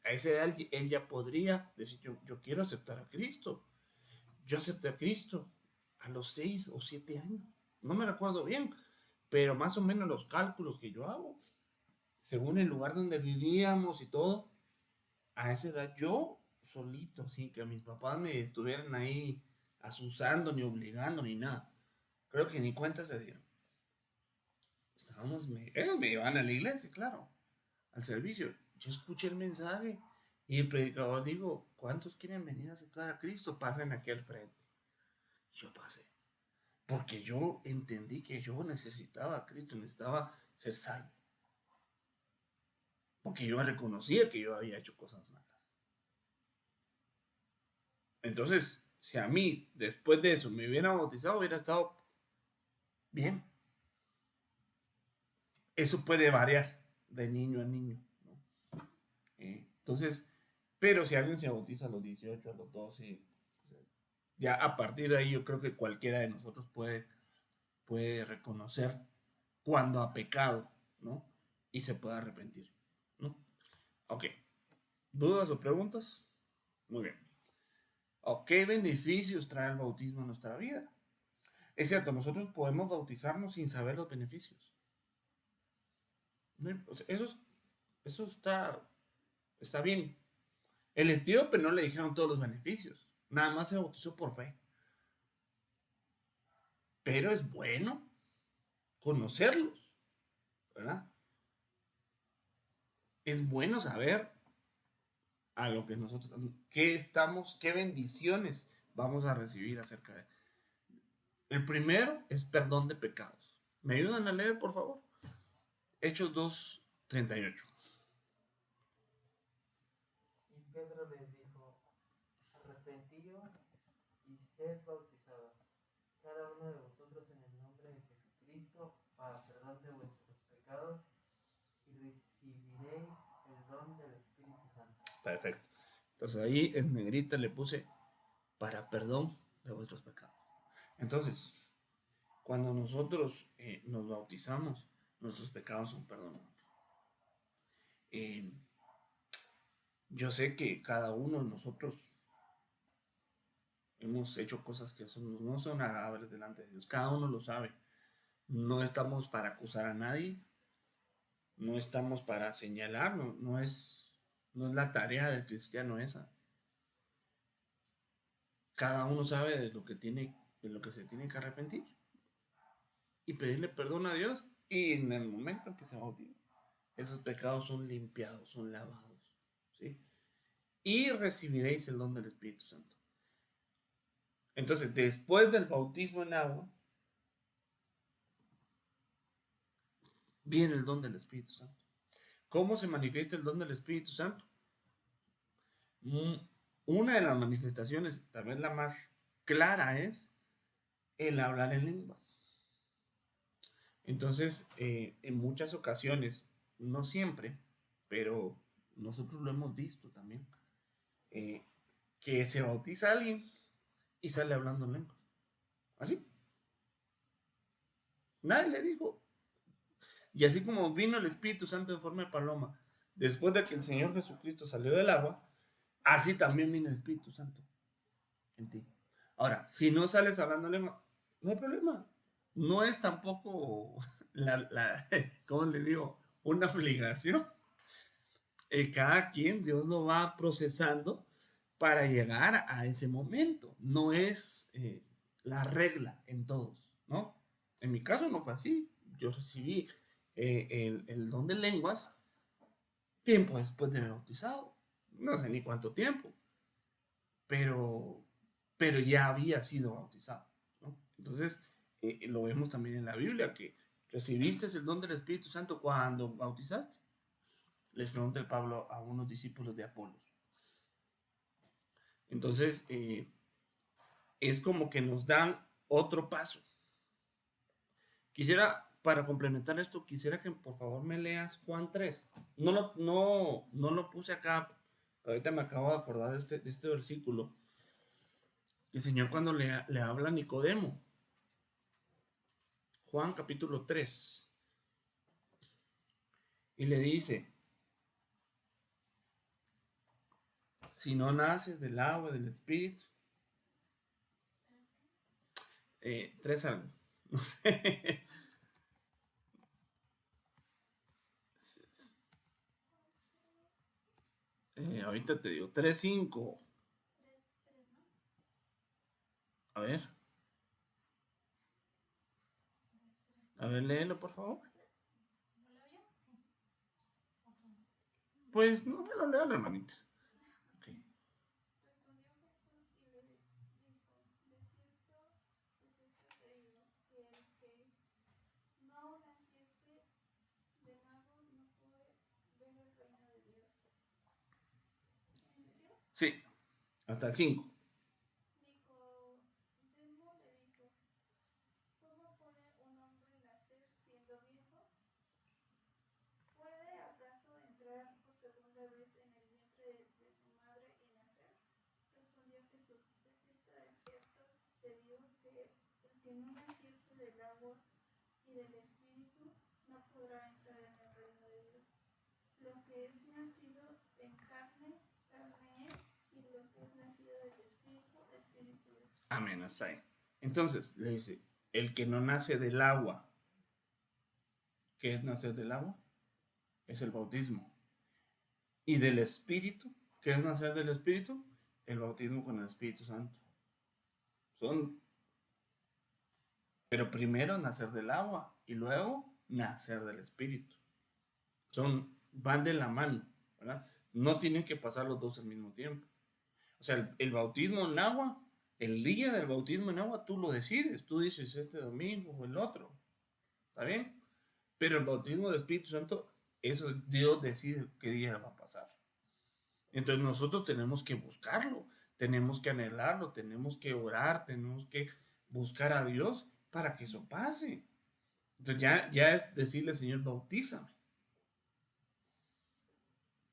A esa edad él ya podría decir, yo quiero aceptar a Cristo. Yo acepté a Cristo a los 6 o 7 años. No me recuerdo bien, pero más o menos los cálculos que yo hago, según el lugar donde vivíamos y todo, a esa edad yo solito, sin que mis papás me estuvieran ahí asusando, ni obligando, ni nada. Creo que ni cuenta se dieron. Me iban a la iglesia, claro, al servicio. Yo escuché el mensaje y el predicador dijo, ¿cuántos quieren venir a aceptar a Cristo? Pasen aquí al frente. Yo pasé. Porque yo entendí que yo necesitaba a Cristo, necesitaba ser salvo. Porque yo reconocía que yo había hecho cosas malas. Entonces, si a mí, después de eso, me hubiera bautizado, hubiera estado bien. Eso puede variar de niño a niño, ¿no? Entonces, pero si alguien se bautiza a los 18, a los 12, ya a partir de ahí yo creo que cualquiera de nosotros puede reconocer cuando ha pecado, ¿no? Y se puede arrepentir, ¿no? Ok. ¿Dudas o preguntas? Muy bien. ¿O qué beneficios trae el bautismo a nuestra vida? Es cierto, nosotros podemos bautizarnos sin saber los beneficios. O sea, eso está bien. El etíope no le dijeron todos los beneficios. Nada más se bautizó por fe. Pero es bueno conocerlos, ¿verdad? Es bueno saber a lo que nosotros, qué bendiciones vamos a recibir acerca de. El primero es perdón de pecados. ¿Me ayudan a leer, por favor? Hechos 2:38. Y Pedro les dijo, arrepentíos y sed bautizados, cada uno de vosotros en el nombre de Jesucristo, para perdón de vuestros pecados, y recibiréis el don del Espíritu Santo. Perfecto. Entonces ahí en negrita le puse para perdón de vuestros pecados. Entonces, cuando nosotros nos bautizamos, nuestros pecados son perdonados. Yo sé que cada uno de nosotros hemos hecho cosas que no son agradables delante de Dios. Cada uno lo sabe. No estamos para acusar a nadie. No estamos para señalar. No es la tarea del cristiano esa. Cada uno sabe de lo que se tiene que arrepentir y pedirle perdón a Dios. Y en el momento en que se bautiza, esos pecados son limpiados, son lavados, ¿sí? Y recibiréis el don del Espíritu Santo. Entonces, después del bautismo en agua, viene el don del Espíritu Santo. ¿Cómo se manifiesta el don del Espíritu Santo? Una de las manifestaciones, tal vez la más clara, es el hablar en lenguas. Entonces, en muchas ocasiones, no siempre, pero nosotros lo hemos visto también, que se bautiza a alguien y sale hablando en lenguas. Así. Nadie le dijo. Y así como vino el Espíritu Santo en forma de paloma, después de que el Señor Jesucristo salió del agua, así también vino el Espíritu Santo en ti. Ahora, si no sales hablando lengua, no hay problema. No es tampoco ¿cómo le digo? Una obligación. Cada quien, Dios lo va procesando para llegar a ese momento. No es la regla en todos, ¿no? En mi caso no fue así. Yo recibí el don de lenguas tiempo después de haber bautizado. No sé ni cuánto tiempo, pero, pero ya había sido bautizado, ¿no? Entonces, lo vemos también en la Biblia, que recibiste el don del Espíritu Santo cuando bautizaste. Les pregunta el Pablo a unos discípulos de Apolos. Entonces, es como que nos dan otro paso. Para complementar esto, quisiera que por favor me leas Juan 3. No lo puse acá, ahorita me acabo de acordar de este versículo. El Señor cuando le habla a Nicodemo, Juan capítulo 3, y le dice, si no naces del agua y del Espíritu, 3 algo, no sé. Ahorita te digo, 3:5. A ver. A ver, léelo, por favor. Pues no me lo leo, hermanita. Okay. Respondió Jesús y le dijo, de cierto te digo, que el que no naciese de nuevo no puede ver el reino de Dios. ¿Sí? Sí, hasta el 5. Nicodemo le dijo, ¿cómo puede un hombre nacer siendo viejo? ¿Puede acaso entrar por segunda vez en el vientre de su madre y nacer? Respondió Jesús, de cierto te digo que el que no naciese del agua y del Espíritu no podrá entrar en el reino de Dios. Lo que es nacido en carne, carne es, y lo que es nacido del Espíritu, Amén, hasta ahí. Entonces, le dice, el que no nace del agua, ¿qué es nacer del agua? Es el bautismo. Y del Espíritu, ¿qué es nacer del Espíritu? El bautismo con el Espíritu Santo. Pero primero nacer del agua y luego nacer del Espíritu. Van de la mano, ¿verdad? No tienen que pasar los dos al mismo tiempo. O sea, el bautismo en agua, el día del bautismo en agua, tú lo decides. Tú dices este domingo o el otro. ¿Está bien? Pero el bautismo del Espíritu Santo, eso Dios decide qué día va a pasar. Entonces nosotros tenemos que buscarlo, tenemos que anhelarlo, tenemos que orar, tenemos que buscar a Dios para que eso pase. Entonces ya es decirle al Señor, bautízame.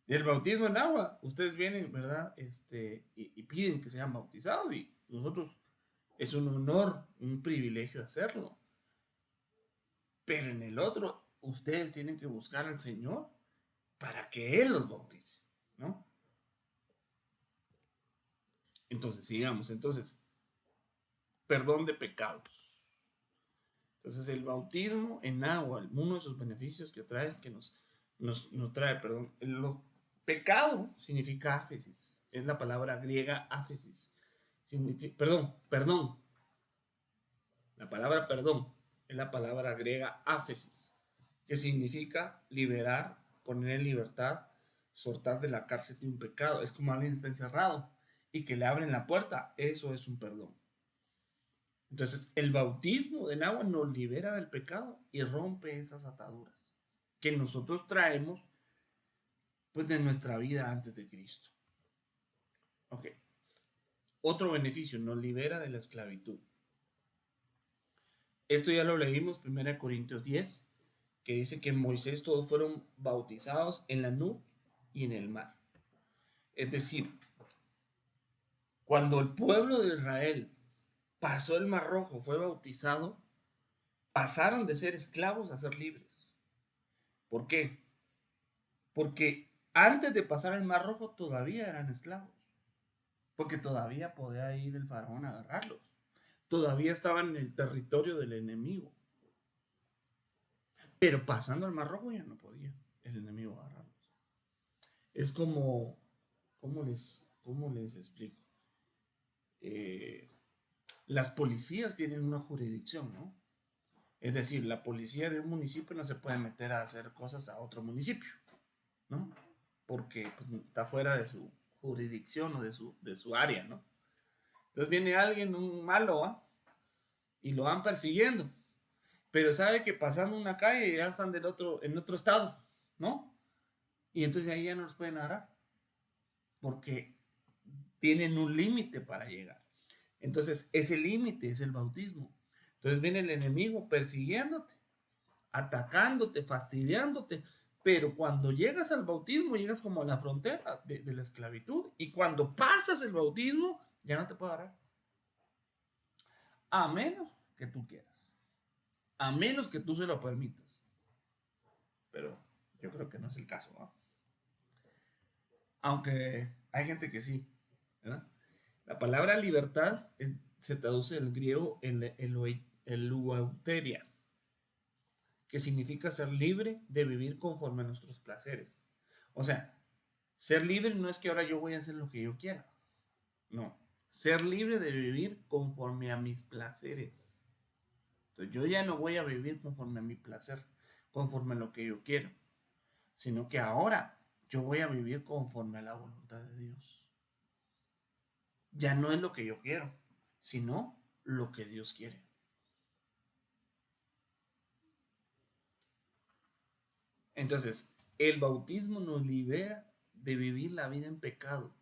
Y el bautismo en agua, ustedes vienen, ¿verdad? Y piden que sean bautizados y nosotros es un honor, un privilegio hacerlo. Pero en el otro, ustedes tienen que buscar al Señor para que Él los bautice, ¿no? Entonces, sigamos. Entonces, perdón de pecados. Entonces, el bautismo en agua, uno de sus beneficios que trae es que nos trae, perdón. Pecado significa áfesis. Es la palabra griega áfesis. Perdón. La palabra perdón es la palabra griega áfesis, que significa liberar, poner en libertad, soltar de la cárcel de un pecado. Es como alguien está encerrado y que le abren la puerta. Eso es un perdón. Entonces, el bautismo del agua nos libera del pecado y rompe esas ataduras que nosotros traemos pues de nuestra vida antes de Cristo. Ok. Otro beneficio, nos libera de la esclavitud. Esto ya lo leímos, 1 Corintios 10, que dice que en Moisés todos fueron bautizados en la nube y en el mar. Es decir, cuando el pueblo de Israel pasó el Mar Rojo, fue bautizado, pasaron de ser esclavos a ser libres. ¿Por qué? Porque antes de pasar el Mar Rojo todavía eran esclavos. Porque todavía podía ir el faraón a agarrarlos. Todavía estaban en el territorio del enemigo. Pero pasando el Mar Rojo ya no podía el enemigo agarrarlos. Es como, cómo les explico? Las policías tienen una jurisdicción, ¿no? Es decir, la policía de un municipio no se puede meter a hacer cosas a otro municipio, ¿no? Porque pues, está fuera de su jurisdicción o de su área, ¿no? Entonces viene alguien, un malo, ¿ah? Y lo van persiguiendo. Pero sabe que pasando una calle ya están en otro estado, ¿no? Y entonces ahí ya no los pueden agarrar. Porque tienen un límite para llegar. Entonces, ese límite es el bautismo. Entonces viene el enemigo persiguiéndote, atacándote, fastidiándote. Pero cuando llegas al bautismo, llegas como a la frontera de la esclavitud. Y cuando pasas el bautismo, ya no te puede agarrar. A menos que tú quieras. A menos que tú se lo permitas. Pero yo creo que no es el caso, ¿no? Aunque hay gente que sí, ¿verdad? La palabra libertad se traduce del griego eleuteria, que significa ser libre de vivir conforme a nuestros placeres. O sea, ser libre no es que ahora yo voy a hacer lo que yo quiera. No, ser libre de vivir conforme a mis placeres. Entonces yo ya no voy a vivir conforme a mi placer, conforme a lo que yo quiero, sino que ahora yo voy a vivir conforme a la voluntad de Dios. Ya no es lo que yo quiero, sino lo que Dios quiere. Entonces, el bautismo nos libera de vivir la vida en pecado.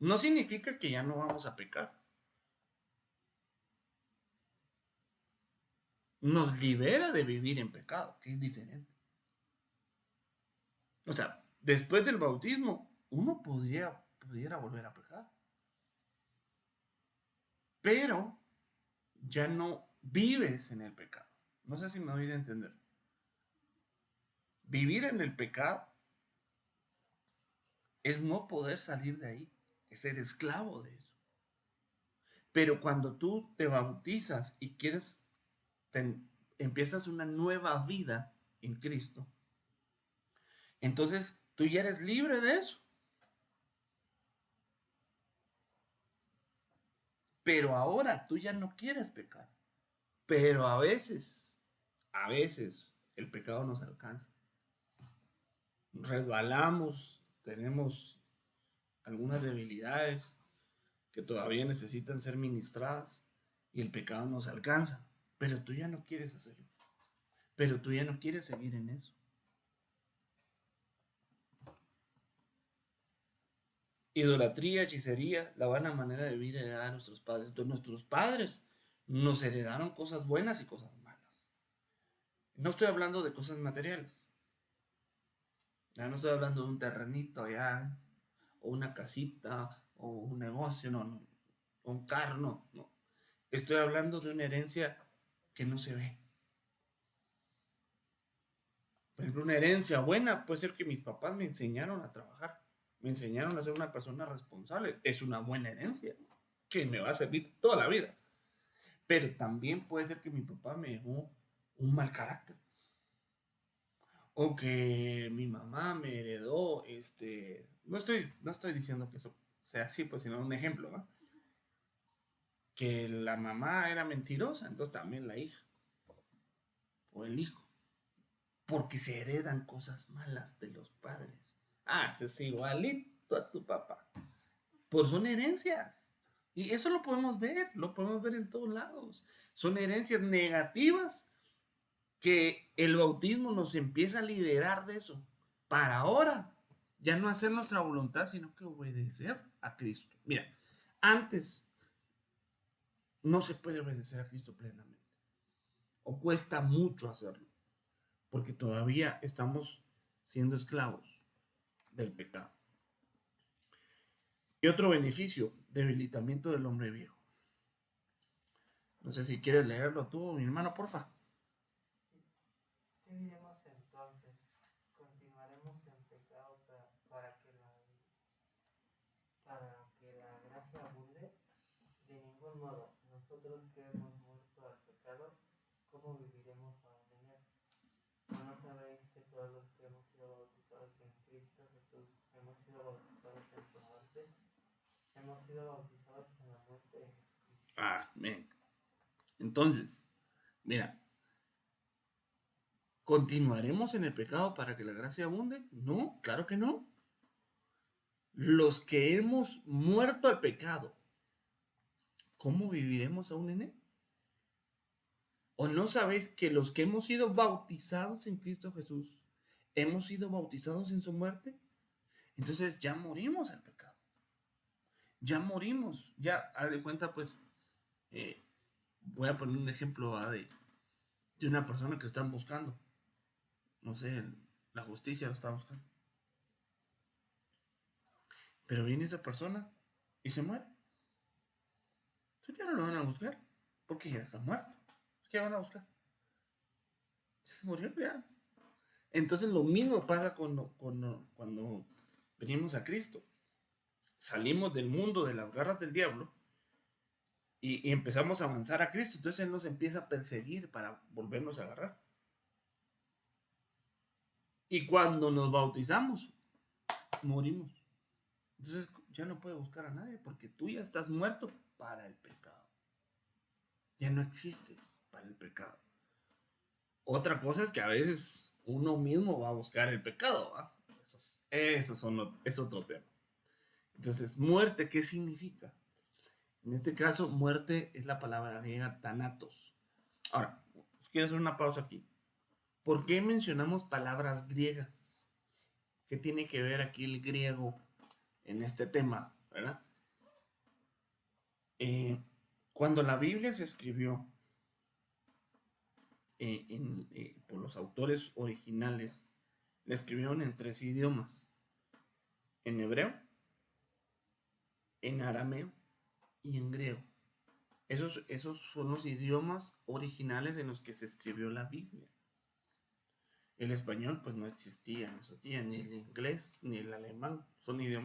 No significa que ya no vamos a pecar. Nos libera de vivir en pecado, que es diferente. O sea, después del bautismo, uno pudiera volver a pecar. Pero ya no vives en el pecado. No sé si me voy a entender. Vivir en el pecado es no poder salir de ahí, es ser esclavo de eso. Pero cuando tú te bautizas y empiezas una nueva vida en Cristo, entonces tú ya eres libre de eso. Pero ahora tú ya no quieres pecar. Pero a veces el pecado nos alcanza. Resbalamos, tenemos algunas debilidades que todavía necesitan ser ministradas y el pecado nos alcanza. Pero tú ya no quieres hacerlo. Pero tú ya no quieres seguir en eso. Idolatría, hechicería, la vana manera de vivir heredada a nuestros padres. Entonces nuestros padres nos heredaron cosas buenas y cosas malas. No estoy hablando de cosas materiales. Ya no estoy hablando de un terrenito ya, o una casita, o un negocio, no, o un carro, no. Estoy hablando de una herencia que no se ve. Por ejemplo, una herencia buena puede ser que mis papás me enseñaron a trabajar, me enseñaron a ser una persona responsable. Es una buena herencia que me va a servir toda la vida. Pero también puede ser que mi papá me dejó un mal carácter. O que mi mamá me heredó, no estoy diciendo que eso sea así, pues, sino un ejemplo, ¿no? Que la mamá era mentirosa, entonces también la hija o el hijo, porque se heredan cosas malas de los padres. Ah, es igualito a tu papá. Pues son herencias. Y eso lo podemos ver en todos lados. Son herencias negativas que el bautismo nos empieza a liberar de eso. Para ahora, ya no hacer nuestra voluntad, sino que obedecer a Cristo. Mira, antes no se puede obedecer a Cristo plenamente. O cuesta mucho hacerlo. Porque todavía estamos siendo esclavos del pecado. Y otro beneficio, debilitamiento del hombre viejo. No sé si quieres leerlo tú, mi hermano, porfa. Sí. ¿Qué diremos entonces? ¿Continuaremos en pecado para que la gracia abunde? De ningún modo. Nosotros que hemos muerto al pecado, ¿cómo viviremos aún en él? ¿No sabéis que todos los que hemos sido bautizados en Cristo Jesús hemos sido bautizados en su muerte? Hemos sido bautizados en la muerte de Jesucristo. Amén. Entonces, mira, ¿continuaremos en el pecado para que la gracia abunde? No, claro que no. Los que hemos muerto al pecado, ¿cómo viviremos aún en él? ¿O no sabéis que los que hemos sido bautizados en Cristo Jesús, hemos sido bautizados en su muerte? Entonces ya morimos al pecado. Ya morimos. Ya, haz de cuenta, pues, voy a poner un ejemplo de una persona que están buscando. No sé, la justicia lo está buscando. Pero viene esa persona y se muere. Entonces ya no lo van a buscar, porque ya está muerto. ¿Qué van a buscar? Se murió ya. Entonces lo mismo pasa cuando venimos a Cristo. Salimos del mundo, de las garras del diablo, y empezamos a avanzar a Cristo. Entonces Él nos empieza a perseguir para volvernos a agarrar. Y cuando nos bautizamos, morimos. Entonces ya no puede buscar a nadie, porque tú ya estás muerto para el pecado. Ya no existes para el pecado. Otra cosa es que a veces uno mismo va a buscar el pecado, ¿va? Es otro tema. Entonces, muerte, ¿qué significa? En este caso, muerte es la palabra griega thanatos. Ahora, quiero hacer una pausa aquí. ¿Por qué mencionamos palabras griegas? ¿Qué tiene que ver aquí el griego en este tema, verdad? Cuando la Biblia se escribió por los autores originales, la escribieron en 3 idiomas: en hebreo, en arameo y en griego. Esos son los idiomas originales en los que se escribió la Biblia. El español pues no existía en esos días, ni el inglés, ni el alemán.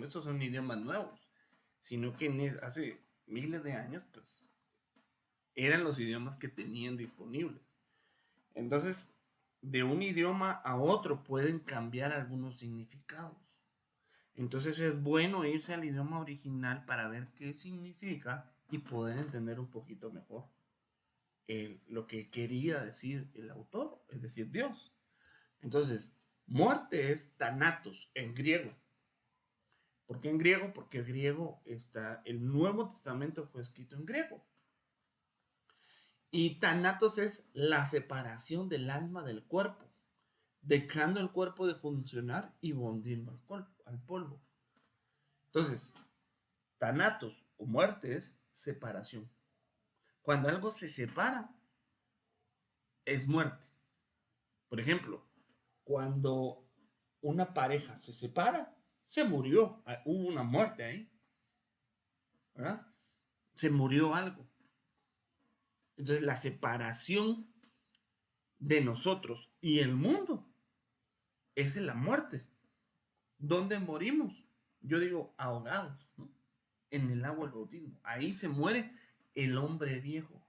Esos son idiomas nuevos, sino que hace miles de años, pues eran los idiomas que tenían disponibles. Entonces, de un idioma a otro pueden cambiar algunos significados. Entonces es bueno irse al idioma original para ver qué significa y poder entender un poquito mejor lo que quería decir el autor, es decir, Dios. Entonces, muerte es thanatos en griego. ¿Por qué en griego? Porque el Nuevo Testamento fue escrito en griego. Y thanatos es la separación del alma del cuerpo, dejando el cuerpo de funcionar y volviendo al polvo. Entonces, thanatos o muerte es separación. Cuando algo se separa, es muerte. Por ejemplo, cuando una pareja se separa, se murió, hubo una muerte ahí, ¿verdad? Se murió algo. Entonces, la separación de nosotros y el mundo es la muerte. ¿Dónde morimos? Yo digo ahogados, ¿no? En el agua del bautismo. Ahí se muere el hombre viejo.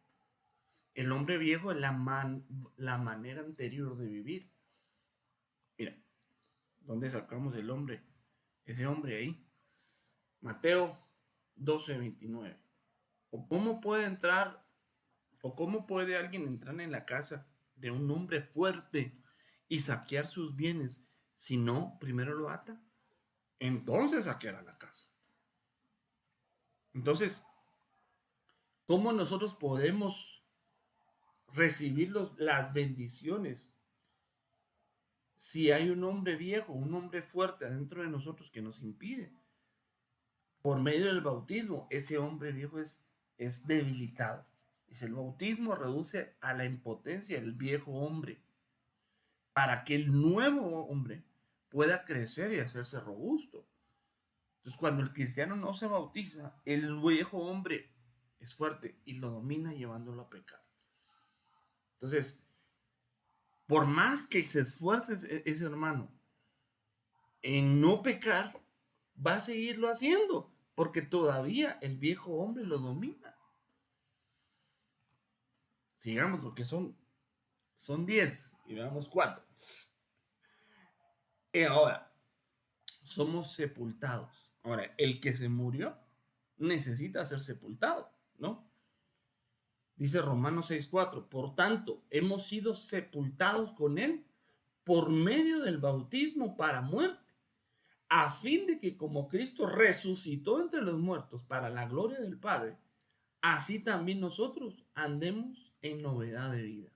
El hombre viejo es la manera anterior de vivir. Mira, ¿dónde sacamos el hombre? Ese hombre ahí. Mateo 12:29. ¿O cómo puede entrar, o cómo puede alguien entrar en la casa de un hombre fuerte y saquear sus bienes si no primero lo ata? Entonces saqueará la casa. Entonces, ¿cómo nosotros podemos recibir las bendiciones si hay un hombre viejo, un hombre fuerte adentro de nosotros que nos impide? Por medio del bautismo, ese hombre viejo es debilitado. Dice, el bautismo reduce a la impotencia el viejo hombre para que el nuevo hombre pueda crecer y hacerse robusto. Entonces, cuando el cristiano no se bautiza, el viejo hombre es fuerte y lo domina llevándolo a pecar. Entonces, por más que se esfuerce ese hermano en no pecar, va a seguirlo haciendo, porque todavía el viejo hombre lo domina. Sigamos, porque son 10 y veamos 4. Y ahora, somos sepultados. Ahora, el que se murió necesita ser sepultado, ¿no? Dice Romanos 6:4, por tanto, hemos sido sepultados con él por medio del bautismo para muerte, a fin de que como Cristo resucitó entre los muertos para la gloria del Padre, así también nosotros andemos en novedad de vida.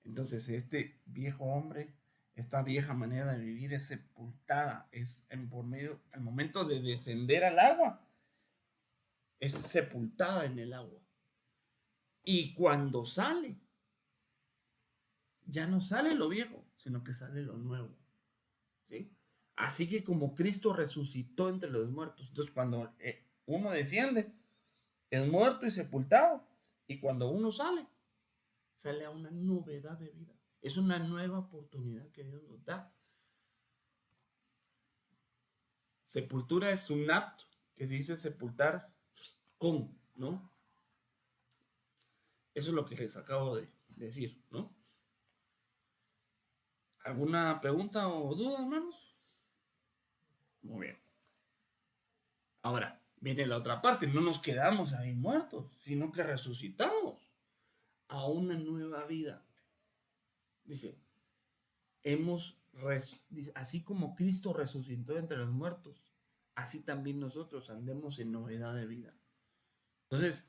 Entonces, este viejo hombre, esta vieja manera de vivir es sepultada, al momento de descender al agua, es sepultada en el agua. Y cuando sale, ya no sale lo viejo, sino que sale lo nuevo. ¿Sí? Así que como Cristo resucitó entre los muertos, entonces cuando uno desciende, es muerto y sepultado. Y cuando uno sale a una novedad de vida. Es una nueva oportunidad que Dios nos da. Sepultura es un acto que se dice sepultar con, ¿no? Eso es lo que les acabo de decir, ¿no? ¿Alguna pregunta o duda, hermanos? Muy bien. Ahora, viene la otra parte. No nos quedamos ahí muertos, sino que resucitamos a una nueva vida. Dice, así como Cristo resucitó entre los muertos, así también nosotros andemos en novedad de vida. Entonces,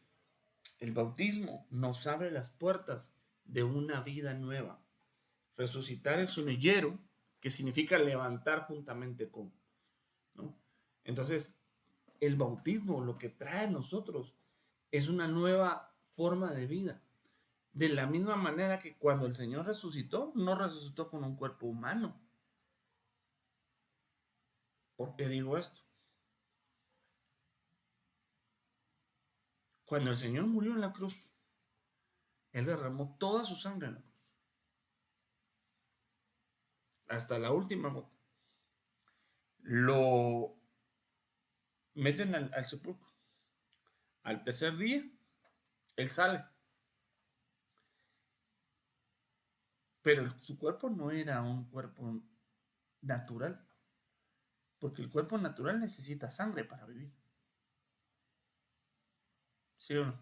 el bautismo nos abre las puertas de una vida nueva. Resucitar es un hillero que significa levantar juntamente con, ¿no? Entonces, el bautismo lo que trae a nosotros es una nueva forma de vida. De la misma manera que cuando el Señor resucitó, no resucitó con un cuerpo humano. ¿Por qué digo esto? Cuando el Señor murió en la cruz, Él derramó toda su sangre en la cruz. Hasta la última gota. Lo meten al sepulcro. Al tercer día, él sale. Pero su cuerpo no era un cuerpo natural, porque el cuerpo natural necesita sangre para vivir. ¿Sí o no?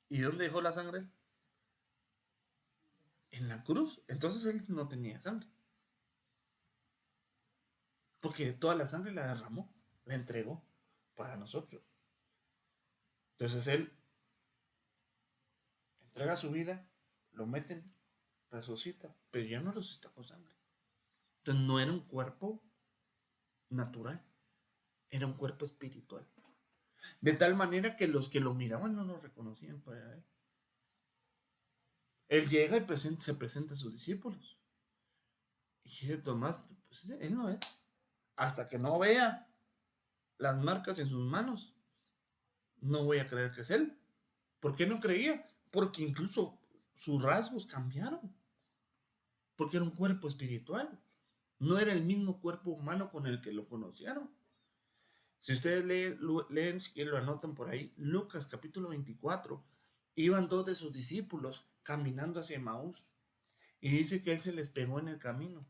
¿Y dónde dejó la sangre? En la cruz. Entonces él no tenía sangre, porque toda la sangre la derramó, la entregó para nosotros. Entonces él entrega su vida, lo meten, resucita, pero ya no resucita con sangre. Entonces no era un cuerpo natural, era un cuerpo espiritual. De tal manera que los que lo miraban no lo reconocían para él. Él llega y se presenta a sus discípulos. Y dice Tomás, pues él no es. Hasta que no vea las marcas en sus manos, no voy a creer que es él. ¿Por qué no creía? Porque incluso sus rasgos cambiaron. Porque era un cuerpo espiritual. No era el mismo cuerpo humano con el que lo conocieron. Si ustedes leen, si quieren lo anotan por ahí, Lucas capítulo 24, iban dos de sus discípulos caminando hacia Emaús. Y dice que él se les pegó en el camino.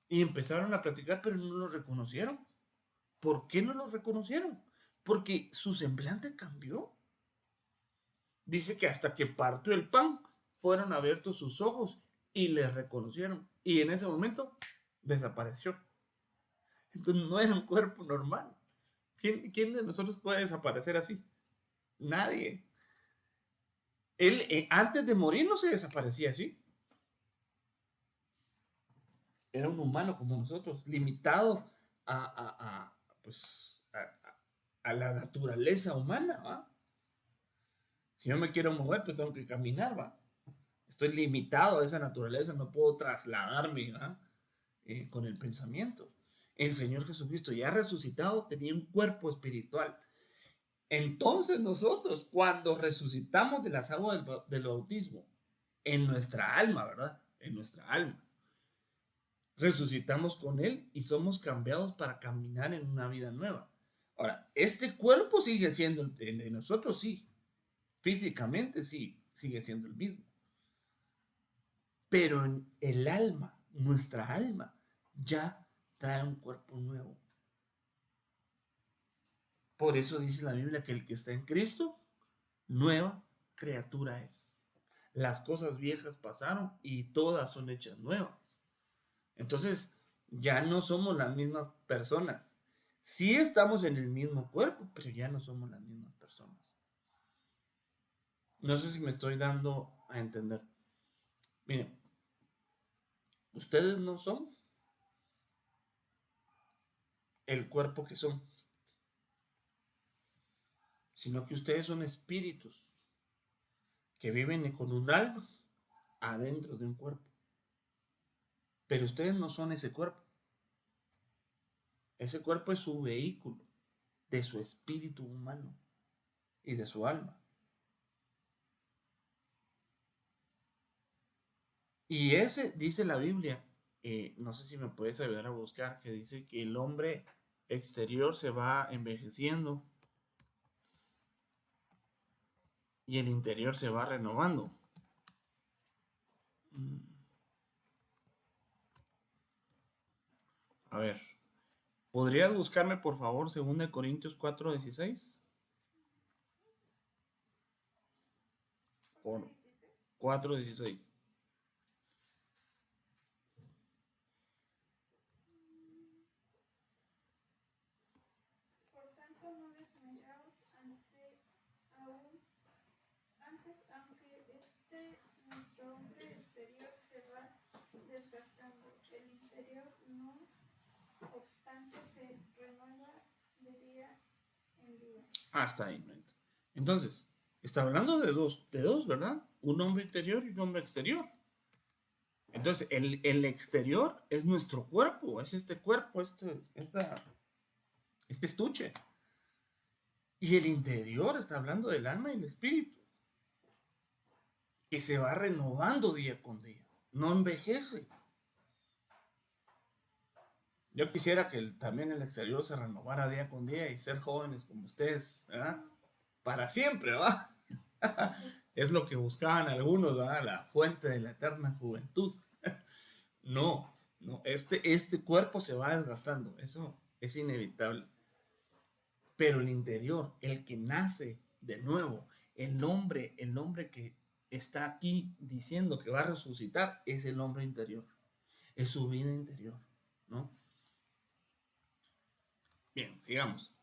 Y empezaron a platicar, pero no lo reconocieron. ¿Por qué no lo reconocieron? Porque su semblante cambió. Dice que hasta que partió el pan, fueron abiertos sus ojos y le reconocieron. Y en ese momento desapareció. Entonces no era un cuerpo normal. ¿Quién de nosotros puede desaparecer así? Nadie. Él antes de morir no se desaparecía así. Era un humano como nosotros, limitado pues, a la naturaleza humana, ¿va? Si yo me quiero mover, pues tengo que caminar, ¿va? Estoy limitado a esa naturaleza, no puedo trasladarme, ¿va? Con el pensamiento. El Señor Jesucristo ya resucitado tenía un cuerpo espiritual. Entonces nosotros, cuando resucitamos de las aguas del bautismo, en nuestra alma, ¿verdad? En nuestra alma, resucitamos con Él y somos cambiados para caminar en una vida nueva. Ahora, este cuerpo sigue siendo el de nosotros, sí. Físicamente, sí, sigue siendo el mismo. Pero en el alma, nuestra alma, ya trae un cuerpo nuevo. Por eso dice la Biblia que el que está en Cristo, nueva criatura es. Las cosas viejas pasaron y todas son hechas nuevas. Entonces, ya no somos las mismas personas. Sí estamos en el mismo cuerpo, pero ya no somos las mismas personas. No sé si me estoy dando a entender. Miren, ustedes no son el cuerpo que son, sino que ustedes son espíritus que viven con un alma adentro de un cuerpo. Pero ustedes no son ese cuerpo. Ese cuerpo es su vehículo de su espíritu humano y de su alma. Y ese, dice la Biblia, no sé si me puedes ayudar a buscar, que dice que el hombre exterior se va envejeciendo y el interior se va renovando. A ver, ¿podrías buscarme por favor 2 Corintios 4:16? Por 4:16. Por tanto, no desmayaos antes, aunque nuestro hombre exterior se va desgastando, el interior no obstante se renueva de día en día. Hasta ahí. Entonces, está hablando de dos, ¿verdad? Un hombre interior y un hombre exterior. Entonces, el exterior es nuestro cuerpo, es este cuerpo, este estuche. Y el interior está hablando del alma y el espíritu, que se va renovando día con día, no envejece. Yo quisiera que también el exterior se renovara día con día y ser jóvenes como ustedes, ¿verdad? Para siempre, ¿verdad? Es lo que buscaban algunos, ¿verdad? La fuente de la eterna juventud. No, no, este cuerpo se va desgastando, eso es inevitable. Pero el interior, el que nace de nuevo, el hombre que está aquí diciendo que va a resucitar, es el hombre interior, es su vida interior, ¿no? Bien, sigamos.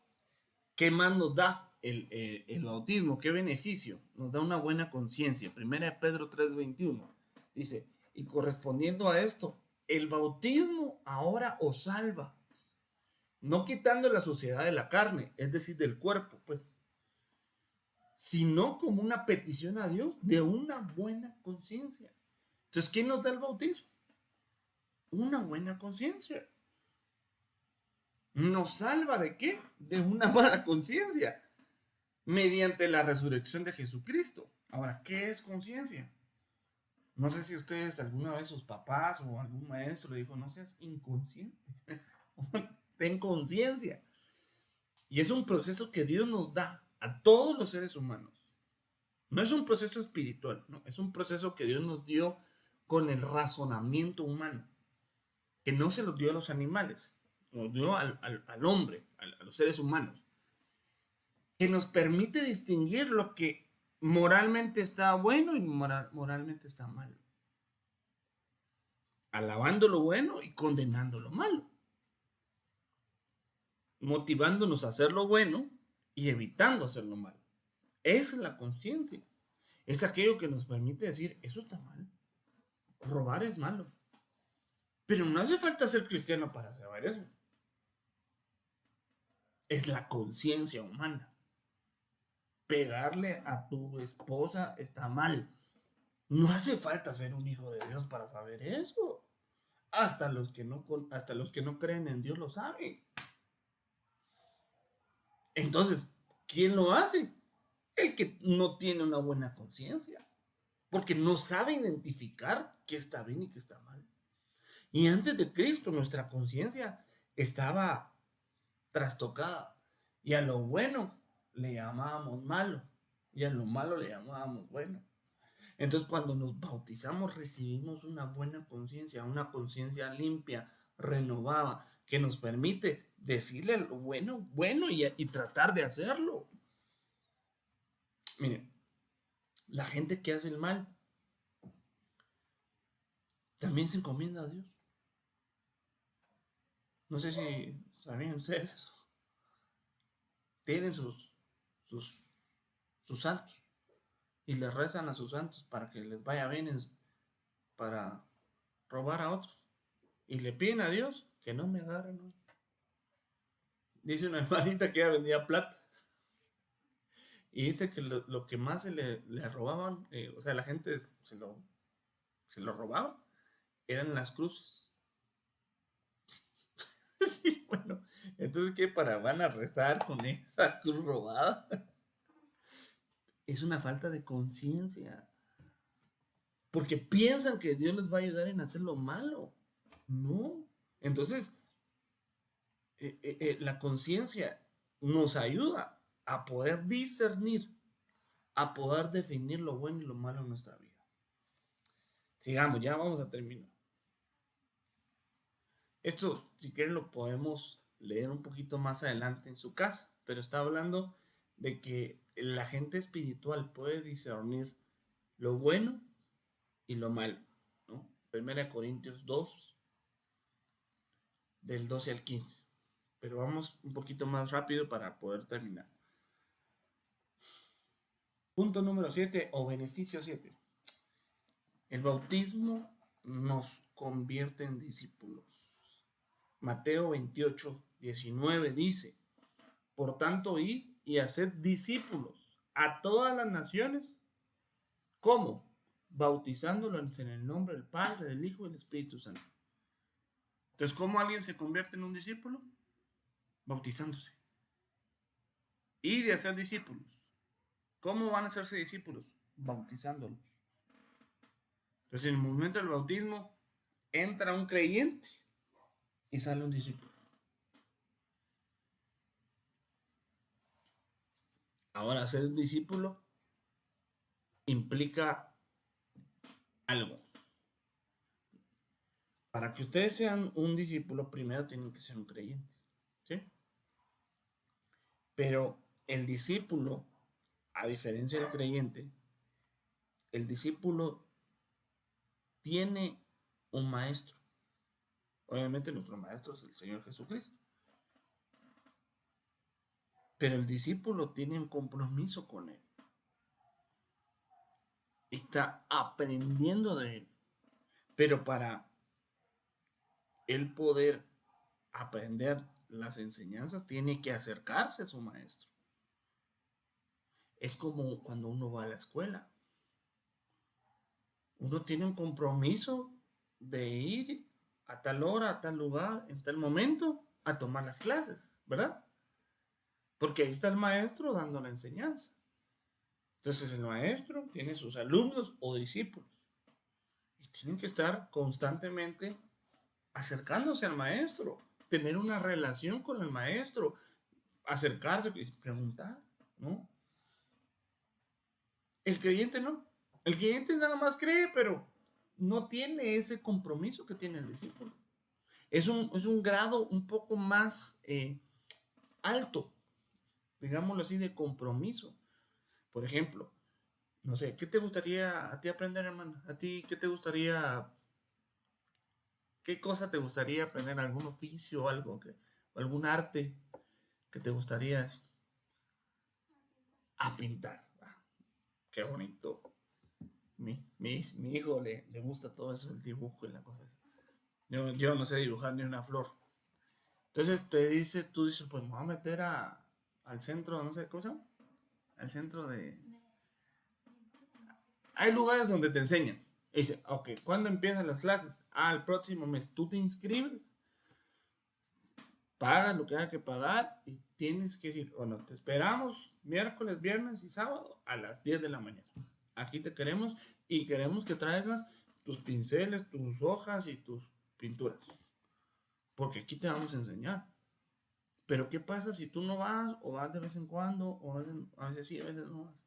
¿Qué más nos da el bautismo? ¿Qué beneficio? Nos da una buena conciencia. Primera de Pedro 3:21 dice, y correspondiendo a esto, el bautismo ahora os salva, no quitando la suciedad de la carne, es decir, del cuerpo, pues, sino como una petición a Dios de una buena conciencia. Entonces, ¿quién nos da el bautismo? Una buena conciencia. ¿Nos salva de qué? De una mala conciencia, mediante la resurrección de Jesucristo. Ahora, ¿qué es conciencia? No sé si ustedes alguna vez sus papás o algún maestro le dijo, no seas inconsciente, ten conciencia. Y es un proceso que Dios nos da a todos los seres humanos. No es un proceso espiritual, no, es un proceso que Dios nos dio con el razonamiento humano, que no se lo dio a los animales, nos dio al hombre, a los seres humanos, que nos permite distinguir lo que moralmente está bueno y moralmente está malo, alabando lo bueno y condenando lo malo, motivándonos a hacer lo bueno y evitando hacer lo malo. Esa es la conciencia. Es aquello que nos permite decir, eso está mal, robar es malo. Pero no hace falta ser cristiano para saber eso. Es la conciencia humana. Pegarle a tu esposa está mal. No hace falta ser un hijo de Dios para saber eso. Hasta los que no creen en Dios lo saben. Entonces, ¿quién lo hace? El que no tiene una buena conciencia. Porque no sabe identificar qué está bien y qué está mal. Y antes de Cristo, nuestra conciencia estaba trastocada. Y a lo bueno le llamábamos malo. Y a lo malo le llamábamos bueno. Entonces, cuando nos bautizamos, recibimos una buena conciencia, una conciencia limpia, renovada, que nos permite decirle lo bueno, bueno y tratar de hacerlo. Miren, la gente que hace el mal también se encomienda a Dios. No sé si sabían ustedes eso. Tienen sus santos y le rezan a sus santos para que les vaya bien para robar a otros. Y le piden a Dios que no me agarren hoy. Dice una hermanita que ella vendía plata. Y dice que lo que más le robaban, o sea, la gente se lo robaba, eran las cruces. Sí, bueno, entonces, ¿qué? Van a rezar con esa cruz robada. Es una falta de conciencia. Porque piensan que Dios les va a ayudar en hacer lo malo. No. Entonces, la conciencia nos ayuda a poder discernir, a poder definir lo bueno y lo malo en nuestra vida. Sigamos, ya vamos a terminar. Esto, si quieren, lo podemos leer un poquito más adelante en su casa, pero está hablando de que la gente espiritual puede discernir lo bueno y lo malo, ¿no? 1 Corintios 2, del 12 al 15. Pero vamos un poquito más rápido para poder terminar. Punto número 7 o beneficio 7. El bautismo nos convierte en discípulos. Mateo 28:19 dice, por tanto, id y haced discípulos a todas las naciones. ¿Cómo? Bautizándolos en el nombre del Padre, del Hijo y del Espíritu Santo. Entonces, ¿cómo alguien se convierte en un discípulo? Bautizándose. Y de hacer discípulos. ¿Cómo van a hacerse discípulos? Bautizándolos. Entonces, en el momento del bautismo, entra un creyente y sale un discípulo. Ahora, ser un discípulo implica algo. Para que ustedes sean un discípulo, primero tienen que ser un creyente, ¿sí? Pero el discípulo, a diferencia del creyente, el discípulo tiene un maestro. Obviamente nuestro maestro es el Señor Jesucristo. Pero el discípulo tiene un compromiso con él. Está aprendiendo de él. Pero para él poder aprender las enseñanzas, tiene que acercarse a su maestro. Es como cuando uno va a la escuela. Uno tiene un compromiso de ir a tal hora, a tal lugar, en tal momento, a tomar las clases, ¿verdad? Porque ahí está el maestro dando la enseñanza. Entonces el maestro tiene sus alumnos o discípulos y tienen que estar constantemente acercándose al maestro, tener una relación con el maestro, acercarse y preguntar, ¿no? El creyente no. El creyente nada más cree, pero no tiene ese compromiso que tiene el discípulo. Es un grado un poco más alto, digámoslo así, de compromiso. Por ejemplo, no sé, ¿qué te gustaría a ti aprender, hermano? ¿A ti qué te gustaría, qué cosa te gustaría aprender? ¿Algún oficio o algo, algún arte que te gustaría a pintar? Ah, qué bonito. Mi hijo le gusta todo eso, el dibujo y la cosa esa. Yo no sé dibujar ni una flor. Entonces tú dices, pues me voy a meter al centro, no sé, ¿cómo se llama? Al centro de... Hay lugares donde te enseñan. Y dice, ok, ¿cuándo empiezan las clases? Ah, el próximo mes. Tú te inscribes, pagas lo que haya que pagar y tienes que decir, bueno, te esperamos miércoles, viernes y sábado a las 10 de la mañana. Aquí te queremos y queremos que traigas tus pinceles, tus hojas y tus pinturas. Porque aquí te vamos a enseñar. Pero ¿qué pasa si tú no vas o vas de vez en cuando o a veces sí, a veces no vas?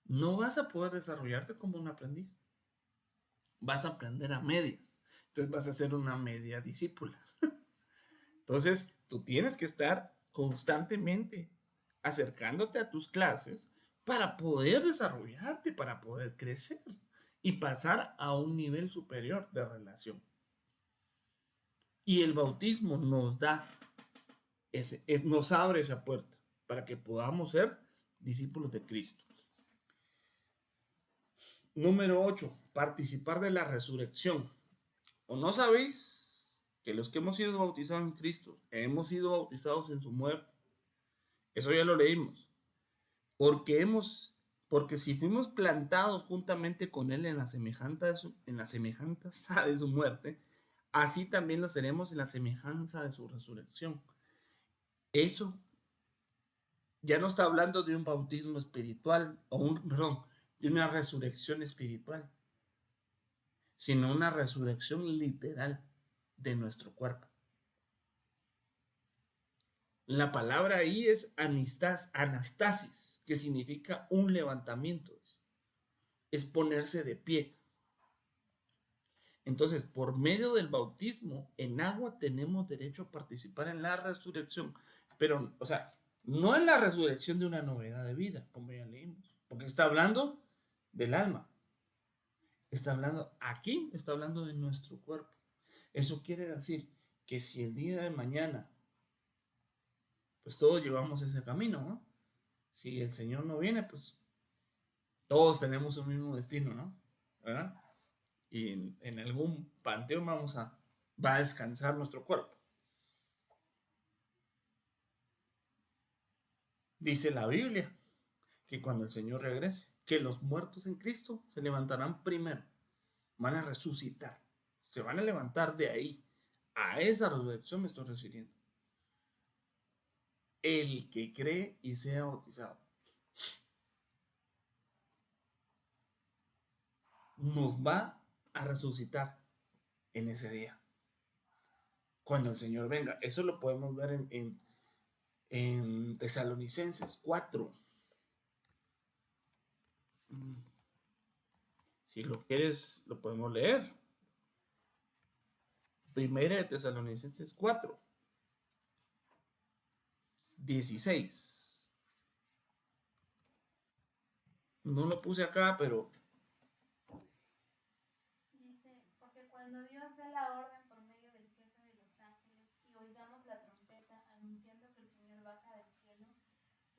No vas a poder desarrollarte como un aprendiz. Vas a aprender a medias. Entonces vas a ser una media discípula. Entonces tú tienes que estar constantemente acercándote a tus clases para poder desarrollarte, para poder crecer y pasar a un nivel superior de relación. Y el bautismo nos da nos abre esa puerta para que podamos ser discípulos de Cristo. Número 8. Participar de la resurrección. ¿O no sabéis que los que hemos sido bautizados en Cristo hemos sido bautizados en su muerte? Eso ya lo leímos. Porque si fuimos plantados juntamente con él en la semejanza de su muerte, así también lo seremos en la semejanza de su resurrección. Eso ya no está hablando de un bautismo espiritual, de una resurrección espiritual, sino una resurrección literal de nuestro cuerpo. La palabra ahí es anastasis, que significa un levantamiento, es ponerse de pie. Entonces, por medio del bautismo en agua tenemos derecho a participar en la resurrección, pero, o sea, no en la resurrección de una novedad de vida, como ya leímos, porque está hablando del alma. Está hablando de nuestro cuerpo. Eso quiere decir que si el día de mañana, pues todos llevamos ese camino, ¿no? Si el Señor no viene, pues todos tenemos un mismo destino, ¿no? ¿Verdad? Y en algún panteón va a descansar nuestro cuerpo. Dice la Biblia que cuando el Señor regrese, que los muertos en Cristo se levantarán primero, van a resucitar, se van a levantar de ahí. A esa resurrección me estoy refiriendo. El que cree y sea bautizado nos va a resucitar en ese día. cuando el Señor venga. Eso lo podemos ver en Tesalonicenses 4. Si lo quieres, lo podemos leer. Primera de Tesalonicenses 4, 16. No lo puse acá, pero Dice, porque cuando Dios dé la orden por medio del jefe de los ángeles y oigamos la trompeta anunciando que el Señor baja del cielo,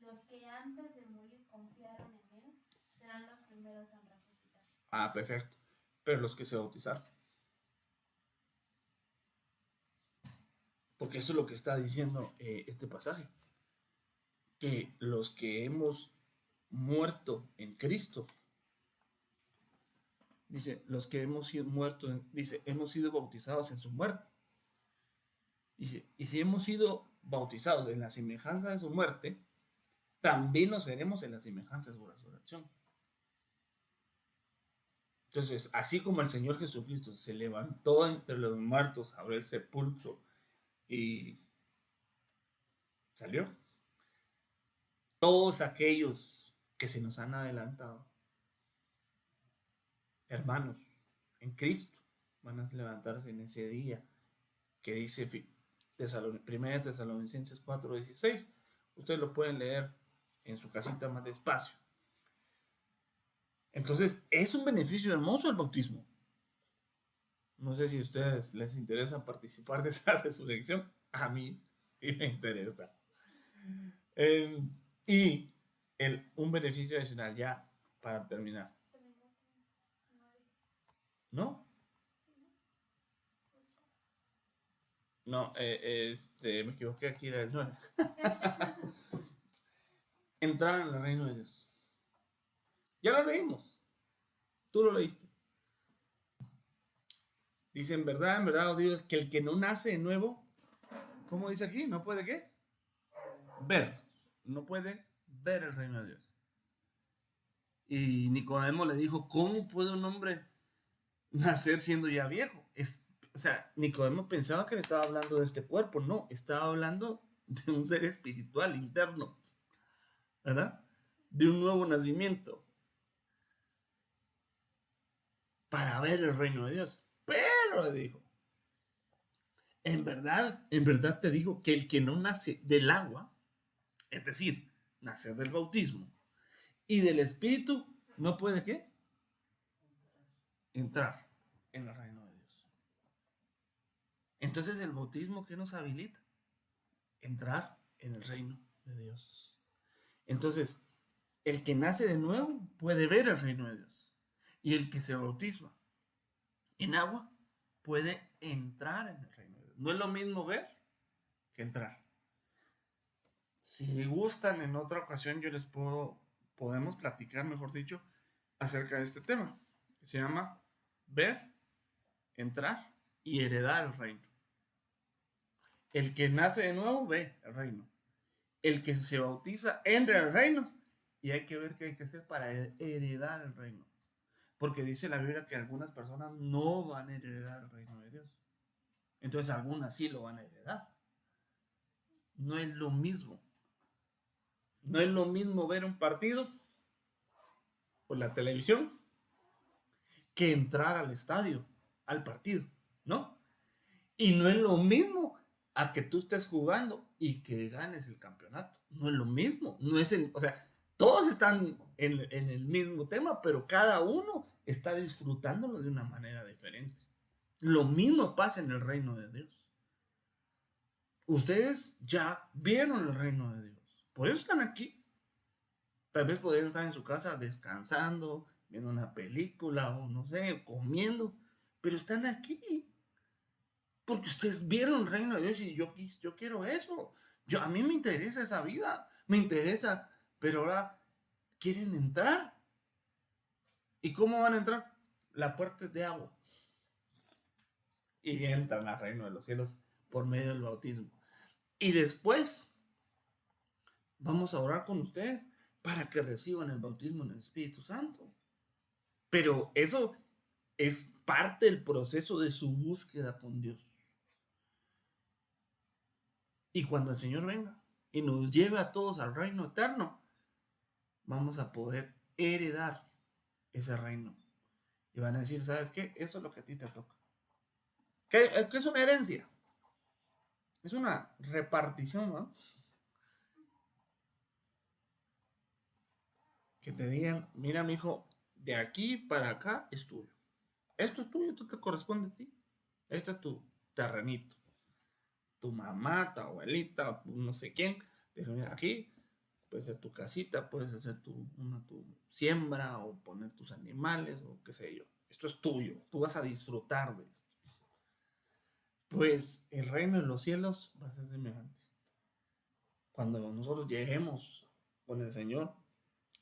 los que antes de morir confiaron en Él serán los primeros en resucitar. perfecto. Pero los que se bautizaron. Porque eso es lo que está diciendo este pasaje. Que los que hemos muerto en Cristo, dice, los que hemos sido muertos, dice, hemos sido bautizados en su muerte. Dice, y si hemos sido bautizados en la semejanza de su muerte, también lo seremos en la semejanza de su resurrección. Entonces, así como el Señor Jesucristo se levantó entre los muertos, abrió el sepulcro y salió, todos aquellos que se nos han adelantado, hermanos, en Cristo, van a levantarse en ese día que dice 1 Tesalonicenses 4:16. Ustedes lo pueden leer en su casita más despacio. Entonces, es un beneficio hermoso el bautismo. No sé si a ustedes les interesa participar de esa resurrección. A mí sí me interesa. Y un beneficio adicional ya para terminar. ¿No? No, me equivoqué, aquí era el 9. Entrar en el reino de Dios. Ya lo leímos. Tú lo leíste. Dice, en verdad os digo que el que no nace de nuevo, ¿cómo dice aquí? ¿No puede qué? Ver. No puede ver el reino de Dios. Y Nicodemo le dijo, ¿cómo puede un hombre nacer siendo ya viejo? O sea, Nicodemo pensaba que le estaba hablando de este cuerpo. No, estaba hablando de un ser espiritual interno, ¿verdad? De un nuevo nacimiento para ver el reino de Dios. Pero, dijo, en verdad te digo que el que no nace del agua, es decir, nacer del bautismo y del espíritu, no puede ¿qué? Entrar en el reino de Dios. Entonces el bautismo, ¿qué nos habilita? Entrar en el reino de Dios. Entonces, el que nace de nuevo puede ver el reino de Dios. Y el que se bautiza en agua puede entrar en el reino de Dios. No es lo mismo ver que entrar. Si gustan, en otra ocasión podemos platicar, mejor dicho, acerca de este tema. Se llama ver, entrar y heredar el reino. El que nace de nuevo ve el reino. El que se bautiza entra en el reino. Y hay que ver qué hay que hacer para heredar el reino. Porque dice la Biblia que algunas personas no van a heredar el reino de Dios. Entonces algunas sí lo van a heredar. No es lo mismo. No es lo mismo ver un partido por la televisión que entrar al estadio, al partido, ¿no? Y no es lo mismo a que tú estés jugando y que ganes el campeonato. No es lo mismo. No es o sea, todos están en el mismo tema, pero cada uno está disfrutándolo de una manera diferente. Lo mismo pasa en el reino de Dios. Ustedes ya vieron el reino de Dios. Por eso están aquí. Tal vez podrían estar en su casa descansando, viendo una película o no sé, comiendo, pero están aquí. Porque ustedes vieron el reino de Dios y yo quiero eso. A mí me interesa esa vida, me interesa, pero ahora quieren entrar. ¿Y cómo van a entrar? La puerta es de agua. Y entran al reino de los cielos por medio del bautismo. Y después vamos a orar con ustedes para que reciban el bautismo en el Espíritu Santo. Pero eso es parte del proceso de su búsqueda con Dios. Y cuando el Señor venga y nos lleve a todos al reino eterno, vamos a poder heredar ese reino. Y van a decir, ¿sabes qué? Eso es lo que a ti te toca. ¿Qué es una herencia? Es una repartición, ¿no? Que te digan, mira, mi hijo, de aquí para acá es tuyo. Esto es tuyo, esto te corresponde a ti. Este es tu terrenito. Tu mamá, tu abuelita, no sé quién. Mira, aquí puede ser tu casita, puedes hacer tu siembra o poner tus animales o qué sé yo. Esto es tuyo, tú vas a disfrutar de esto. Pues el reino de los cielos va a ser semejante. Cuando nosotros lleguemos con el Señor,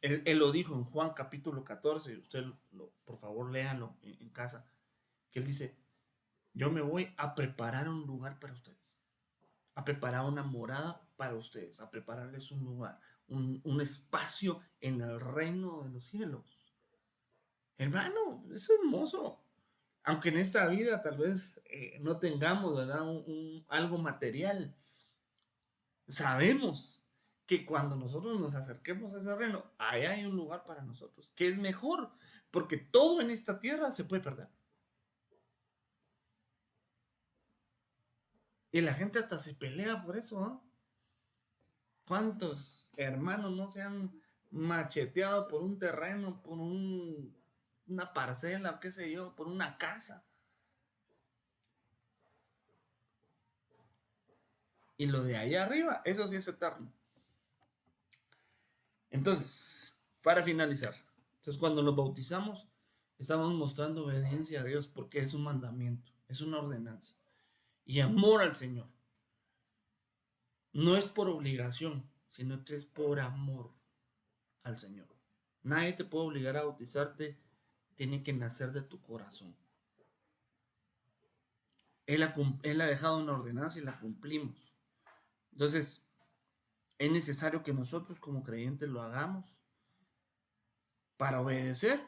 Él lo dijo en Juan capítulo 14, usted por favor léanlo en casa, que Él dice, yo me voy a preparar un lugar para ustedes, a preparar una morada para ustedes, a prepararles un lugar, un espacio en el reino de los cielos. Hermano, es hermoso. Aunque en esta vida tal vez no tengamos, ¿verdad? Algo material, sabemos que cuando nosotros nos acerquemos a ese reino, ahí hay un lugar para nosotros, que es mejor, porque todo en esta tierra se puede perder. Y la gente hasta se pelea por eso, ¿no? ¿Cuántos hermanos no se han macheteado por un terreno, por una parcela, qué sé yo, por una casa? Y lo de allá arriba, eso sí es eterno. Entonces, para finalizar, cuando nos bautizamos, estamos mostrando obediencia a Dios porque es un mandamiento, es una ordenanza. Y amor al Señor. No es por obligación, sino que es por amor al Señor. Nadie te puede obligar a bautizarte, tiene que nacer de tu corazón. Él ha dejado una ordenanza y la cumplimos. Entonces, es necesario que nosotros como creyentes lo hagamos para obedecer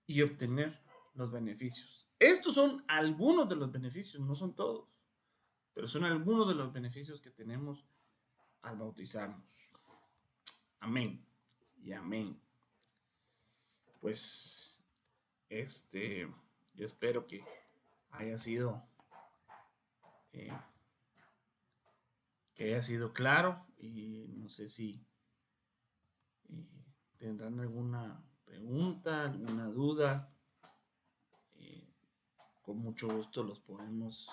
y obtener los beneficios. Estos son algunos de los beneficios, no son todos, pero son algunos de los beneficios que tenemos al bautizarnos. Amén y amén. Pues, yo espero que haya sido claro y no sé si tendrán alguna pregunta, alguna duda. Con mucho gusto los podemos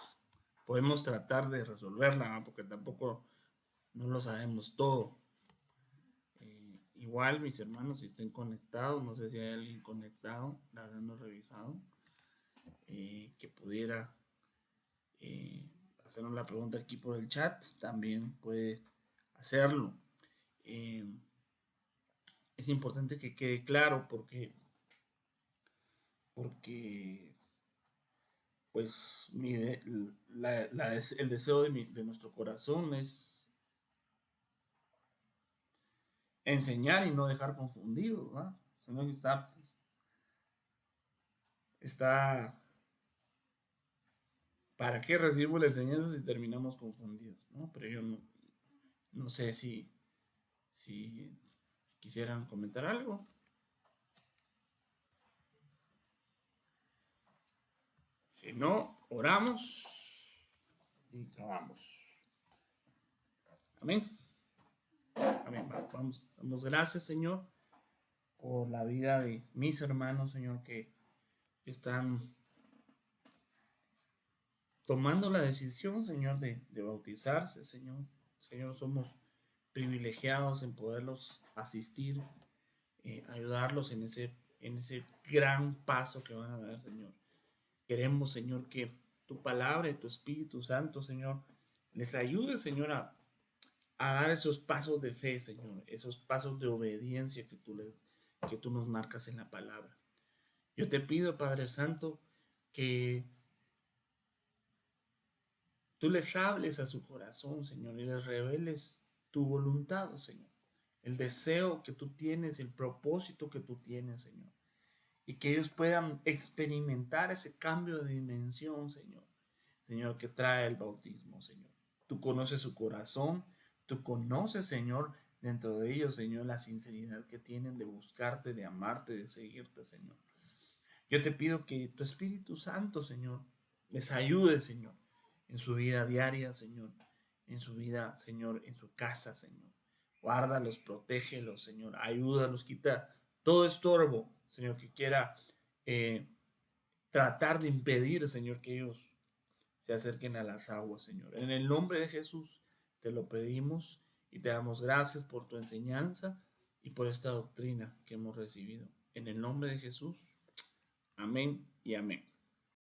tratar de resolverla, porque tampoco no lo sabemos todo. Igual mis hermanos, si estén conectados, no sé si hay alguien conectado, la verdad no he revisado, que pudiera hacernos la pregunta aquí por el chat, también puede hacerlo. Es importante que quede claro porque pues el deseo de nuestro corazón es enseñar y no dejar confundidos, ¿no? O sea, no está ¿para qué recibimos la enseñanza si terminamos confundidos? ¿No? Pero yo no sé si quisieran comentar algo. Si no, oramos y acabamos. Amén. Amén. Damos gracias, Señor, por la vida de mis hermanos, Señor, que están tomando la decisión, Señor, de bautizarse, Señor. Señor, somos privilegiados en poderlos asistir, ayudarlos en ese gran paso que van a dar, Señor. Queremos, Señor, que tu palabra y tu Espíritu Santo, Señor, les ayude, Señor, a dar esos pasos de fe, Señor, esos pasos de obediencia que tú nos marcas en la palabra. Yo te pido, Padre Santo, que tú les hables a su corazón, Señor, y les reveles tu voluntad, Señor. El deseo que tú tienes, el propósito que tú tienes, Señor. Y que ellos puedan experimentar ese cambio de dimensión, Señor. Señor, que trae el bautismo, Señor. Tú conoces su corazón, tú conoces, Señor, dentro de ellos, Señor, la sinceridad que tienen de buscarte, de amarte, de seguirte, Señor. Yo te pido que tu Espíritu Santo, Señor, les ayude, Señor, en su vida diaria, Señor, en su vida, Señor, en su casa, Señor. Guárdalos, protégelos, Señor, ayúdalos, quita todo estorbo, Señor, que quiera tratar de impedir, Señor, que ellos se acerquen a las aguas, Señor. En el nombre de Jesús te lo pedimos y te damos gracias por tu enseñanza y por esta doctrina que hemos recibido. En el nombre de Jesús, amén y amén.